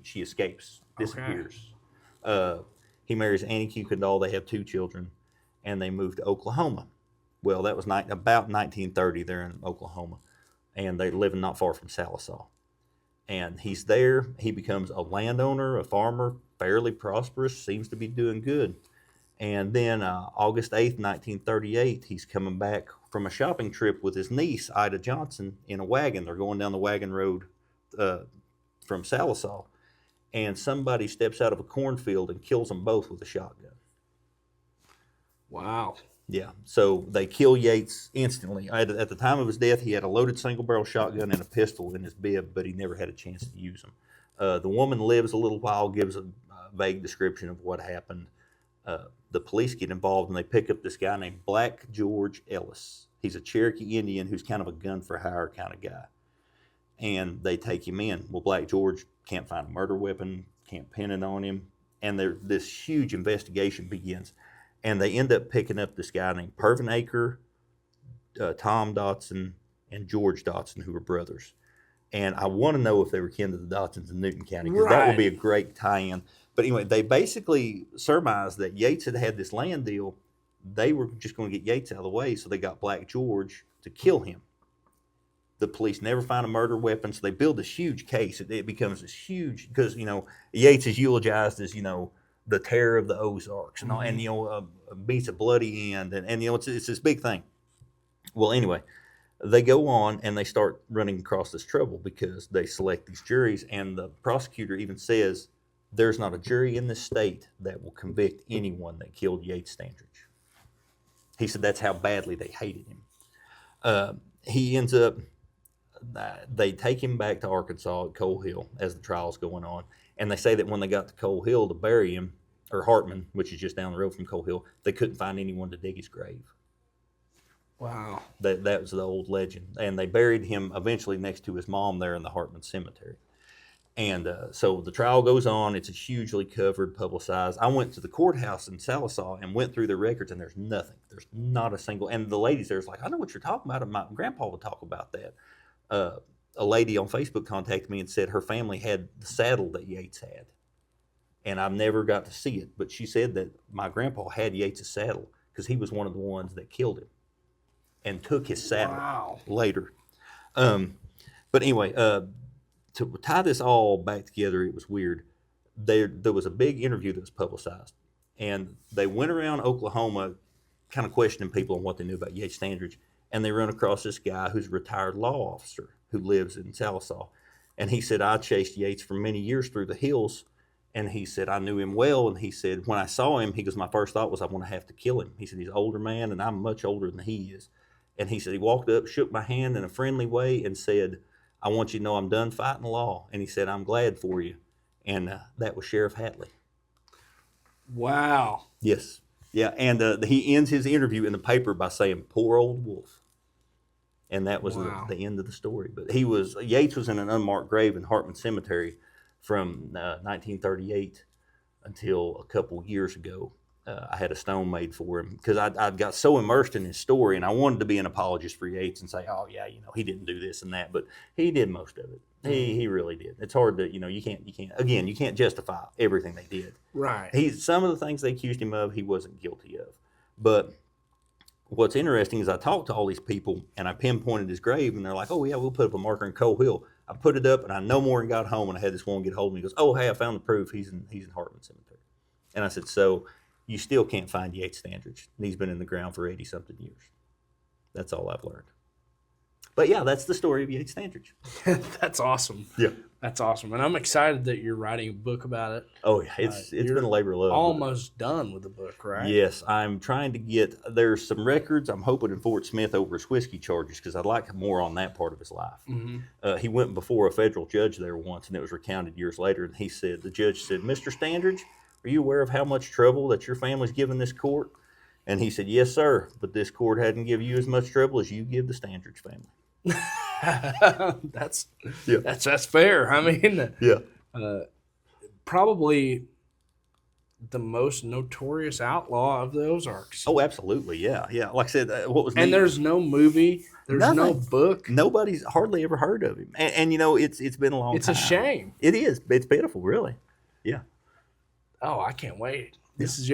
She escapes, disappears. Okay. He marries Annie Kuykendall. They have 2 children, and they move to Oklahoma. Well, that was about 1930. They're in Oklahoma, and they're living not far from Sallisaw. And he's there. He becomes a landowner, a farmer, fairly prosperous, seems to be doing good. And then August 8th, 1938, he's coming back from a shopping trip with his niece, Ida Johnson, in a wagon. They're going down the wagon road from Sallisaw, and somebody steps out of a cornfield and kills them both with a shotgun. Wow. Yeah, so they kill Yates instantly. At the time of his death, he had a loaded single-barrel shotgun and a pistol in his bib, but he never had a chance to use them. The woman lives a little while, gives a vague description of what happened. The police get involved, and they pick up this guy named Black George Ellis. He's a Cherokee Indian who's kind of a gun-for-hire kind of guy. And they take him in. Well, Black George can't find a murder weapon, can't pin it on him, and this huge investigation begins. And they end up picking up this guy named Pervin Aker, Tom Dotson, and George Dotson, who were brothers. And I want to know if they were kin to the Dotsons in Newton County, because that would be a great tie-in. But anyway, they basically surmised that Yates had this land deal. They were just going to get Yates out of the way, so they got Black George to kill him. The police never find a murder weapon, so they build this huge case. It becomes this huge, because, Yates is eulogized as, the terror of the Ozarks, and, meets a bloody end, and it's this big thing. Well, anyway, they go on and they start running across this trouble because they select these juries, and the prosecutor even says there's not a jury in this state that will convict anyone that killed Yates Standridge. He said that's how badly they hated him. He ends up, they take him back to Arkansas at Coal Hill as the trial's going on. And they say that when they got to Coal Hill to bury him, or Hartman, which is just down the road from Coal Hill, they couldn't find anyone to dig his grave. Wow. That was the old legend. And they buried him eventually next to his mom there in the Hartman Cemetery. And so the trial goes on. It's a hugely covered, publicized. I went to the courthouse in Sallisaw and went through the records, and there's nothing. There's not a single. And the ladies there's like, I know what you're talking about. And my grandpa would talk about that. A lady on Facebook contacted me and said her family had the saddle that Yates had. And I've never got to see it, but she said that my grandpa had Yates' saddle because he was one of the ones that killed him and took his saddle later. But anyway, to tie this all back together, it was weird. There was a big interview that was publicized, and they went around Oklahoma kind of questioning people on what they knew about Yates Standridge, and they run across this guy who's a retired law officer who lives in Sallisaw. And he said, I chased Yates for many years through the hills. And he said, I knew him well. And he said, when I saw him, he goes, my first thought was, I want to have to kill him. He said, he's an older man, and I'm much older than he is. And he said, he walked up, shook my hand in a friendly way, and said, I want you to know I'm done fighting the law. And he said, I'm glad for you. And that was Sheriff Hatley. Wow. Yes. Yeah. And he ends his interview in the paper by saying, poor old wolf. And that was the end of the story. But Yates was in an unmarked grave in Hartman Cemetery from 1938 until a couple years ago. I had a stone made for him because I got so immersed in his story, and I wanted to be an apologist for Yates and say, oh yeah, he didn't do this and that, but he did most of it. He really did. It's hard to, you can't justify everything they did. Right. Some of the things they accused him of, he wasn't guilty of. But what's interesting is I talked to all these people, and I pinpointed his grave, and they're like, oh yeah, we'll put up a marker in Coal Hill. I put it up, and I no more and got home, and I had this one get hold of me. He goes, oh hey, I found the proof. He's in Hartman Cemetery. And I said, so you still can't find Yates Standridge. And he's been in the ground for 80-something years. That's all I've learned. But yeah, that's the story of Yates Standridge. That's awesome. Yeah. That's awesome. And I'm excited that you're writing a book about it. Oh, yeah. It's been a labor of love. Almost done with the book, right? Yes. I'm trying to there's some records I'm hoping in Fort Smith over his whiskey charges because I'd like more on that part of his life. Mm-hmm. He went before a federal judge there once, and it was recounted years later. And the judge said, Mr. Standridge, are you aware of how much trouble that your family's given this court? And he said, yes, sir, but this court hadn't given you as much trouble as you give the Standridge family. That's fair. I mean, probably the most notorious outlaw of the Ozarks. Oh, absolutely, yeah. Like I said, what was and there's no movie, there's no book. Nobody's hardly ever heard of him, and it's been a long time. It's a shame. It is. It's pitiful, really. Yeah. Oh, I can't wait. This is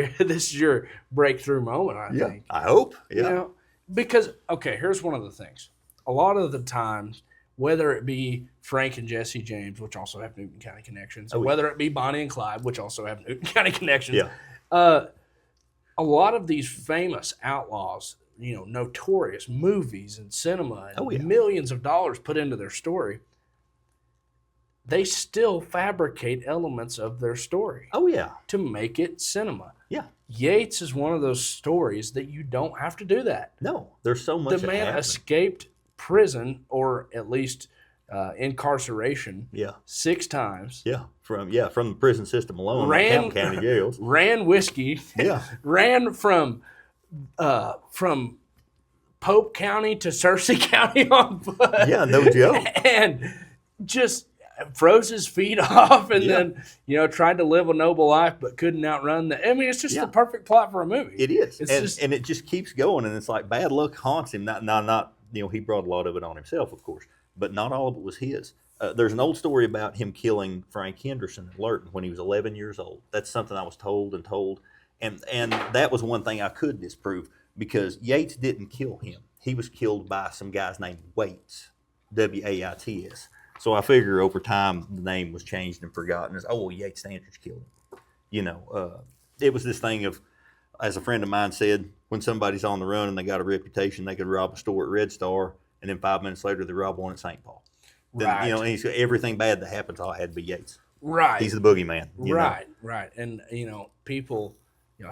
your breakthrough moment, I think. I hope. Yeah. Because here's one of the things. A lot of the times, whether it be Frank and Jesse James, which also have Newton County connections, or whether it be Bonnie and Clyde, which also have Newton County connections, a lot of these famous outlaws, notorious movies and cinema and millions of dollars put into their story, they still fabricate elements of their story. Oh, yeah. To make it cinema. Yeah. Yates is one of those stories that you don't have to do that. No, there's so much. The man escaped prison, or at least incarceration, 6 times. Yeah, from the prison system alone, ran county jails. Ran whiskey. Yeah. Ran from Pope County to Searcy County on foot. Yeah, no joke. And just froze his feet off, and then tried to live a noble life, but couldn't outrun the. I mean, it's just the perfect plot for a movie. It is, and it just keeps going, and it's like bad luck haunts him. Not he brought a lot of it on himself, of course, but not all of it was his. There's an old story about him killing Frank Henderson in Lurton when he was 11 years old. That's something I was told, and that was one thing I could disprove, because Yates didn't kill him. He was killed by some guys named Waits, Waits. So I figure over time the name was changed and forgotten as, Yates Standridge killed him. It was this thing of, as a friend of mine said, when somebody's on the run and they got a reputation, they could rob a store at Red Star, and then 5 minutes later they rob one at St. Paul. Right. Then, he's everything bad that happens all had to be Yates. Right. He's the boogeyman. Right. And people,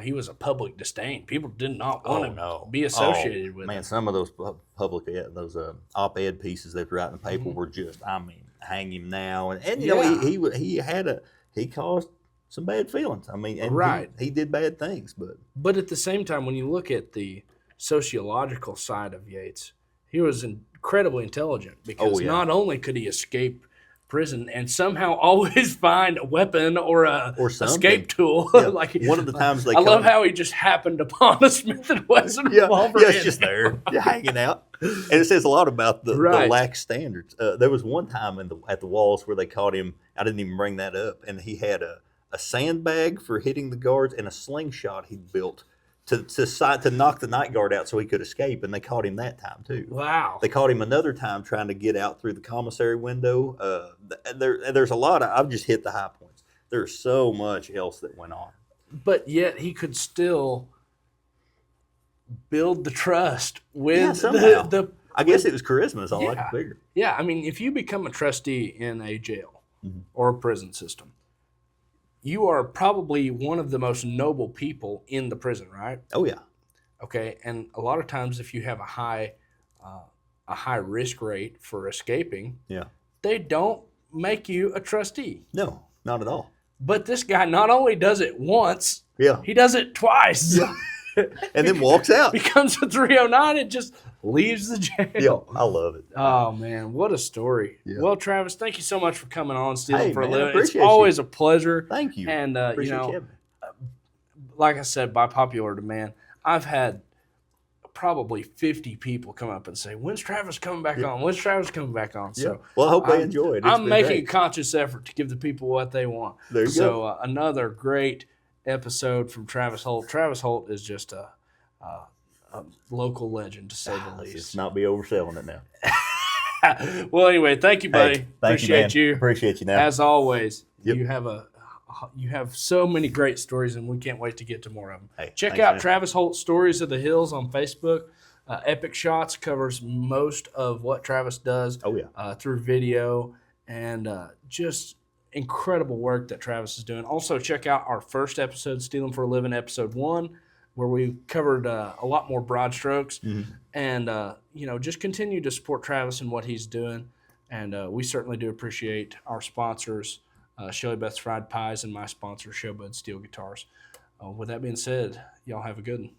he was a public disdain. People did not want to be associated with him. Man, some of those those op-ed pieces they write in the paper were just, hang him now, and he caused some bad feelings. He did bad things, but at the same time, when you look at the sociological side of Yates, he was incredibly intelligent, because not only could he escape prison and somehow always find a weapon or escape tool. Like one of the times I love how he just happened upon a Smith & Wesson revolver. Yeah, it's just there, hanging out. And it says a lot about the lax standards. There was one time at the walls where they caught him. I didn't even bring that up, and he had a sandbag for hitting the guards and a slingshot he'd built to knock the night guard out so he could escape, and they caught him that time too. Wow. They caught him another time trying to get out through the commissary window. There's a lot I've just hit the high points. There's so much else that went on. But yet he could still build the trust with somehow. I guess it was charisma is all I could figure. Yeah, if you become a trustee in a jail or a prison system, you are probably one of the most noble people in the prison, right? Oh, yeah. Okay, and a lot of times if you have a high risk rate for escaping, they don't make you a trustee. No, not at all. But this guy not only does it once, he does it twice. Yeah. And then walks out. Becomes a 309 and just leaves the jail. Yeah, I love it. Oh, man, what a story. Yeah. Well, Travis, thank you so much for coming on, Steelin for a Livin. It's always a pleasure. Thank you. And, like I said, by popular demand, I've had probably 50 people come up and say, when's Travis coming back on? When's Travis coming back on? So, well, I hope they enjoy it. I'm making a conscious effort to give the people what they want. There you go. Another great episode from Travis Holt. Travis Holt is just a local legend, to say the least. Let's not be overselling it now. Well, anyway, thank you, buddy. Hey, Appreciate you. Appreciate you now. As always, you have so many great stories, and we can't wait to get to more of them. Hey, Check out Travis Holt Stories of the Hills on Facebook. Epic Shots covers most of what Travis does through video, and just incredible work that Travis is doing. Also, check out our first episode, Steelin for a Livin, episode 1, where we covered a lot more broad strokes. And, just continue to support Travis and what he's doing. And we certainly do appreciate our sponsors, Shelly Beth's Fried Pies, and my sponsor, Showbud Steel Guitars. With that being said, y'all have a good one.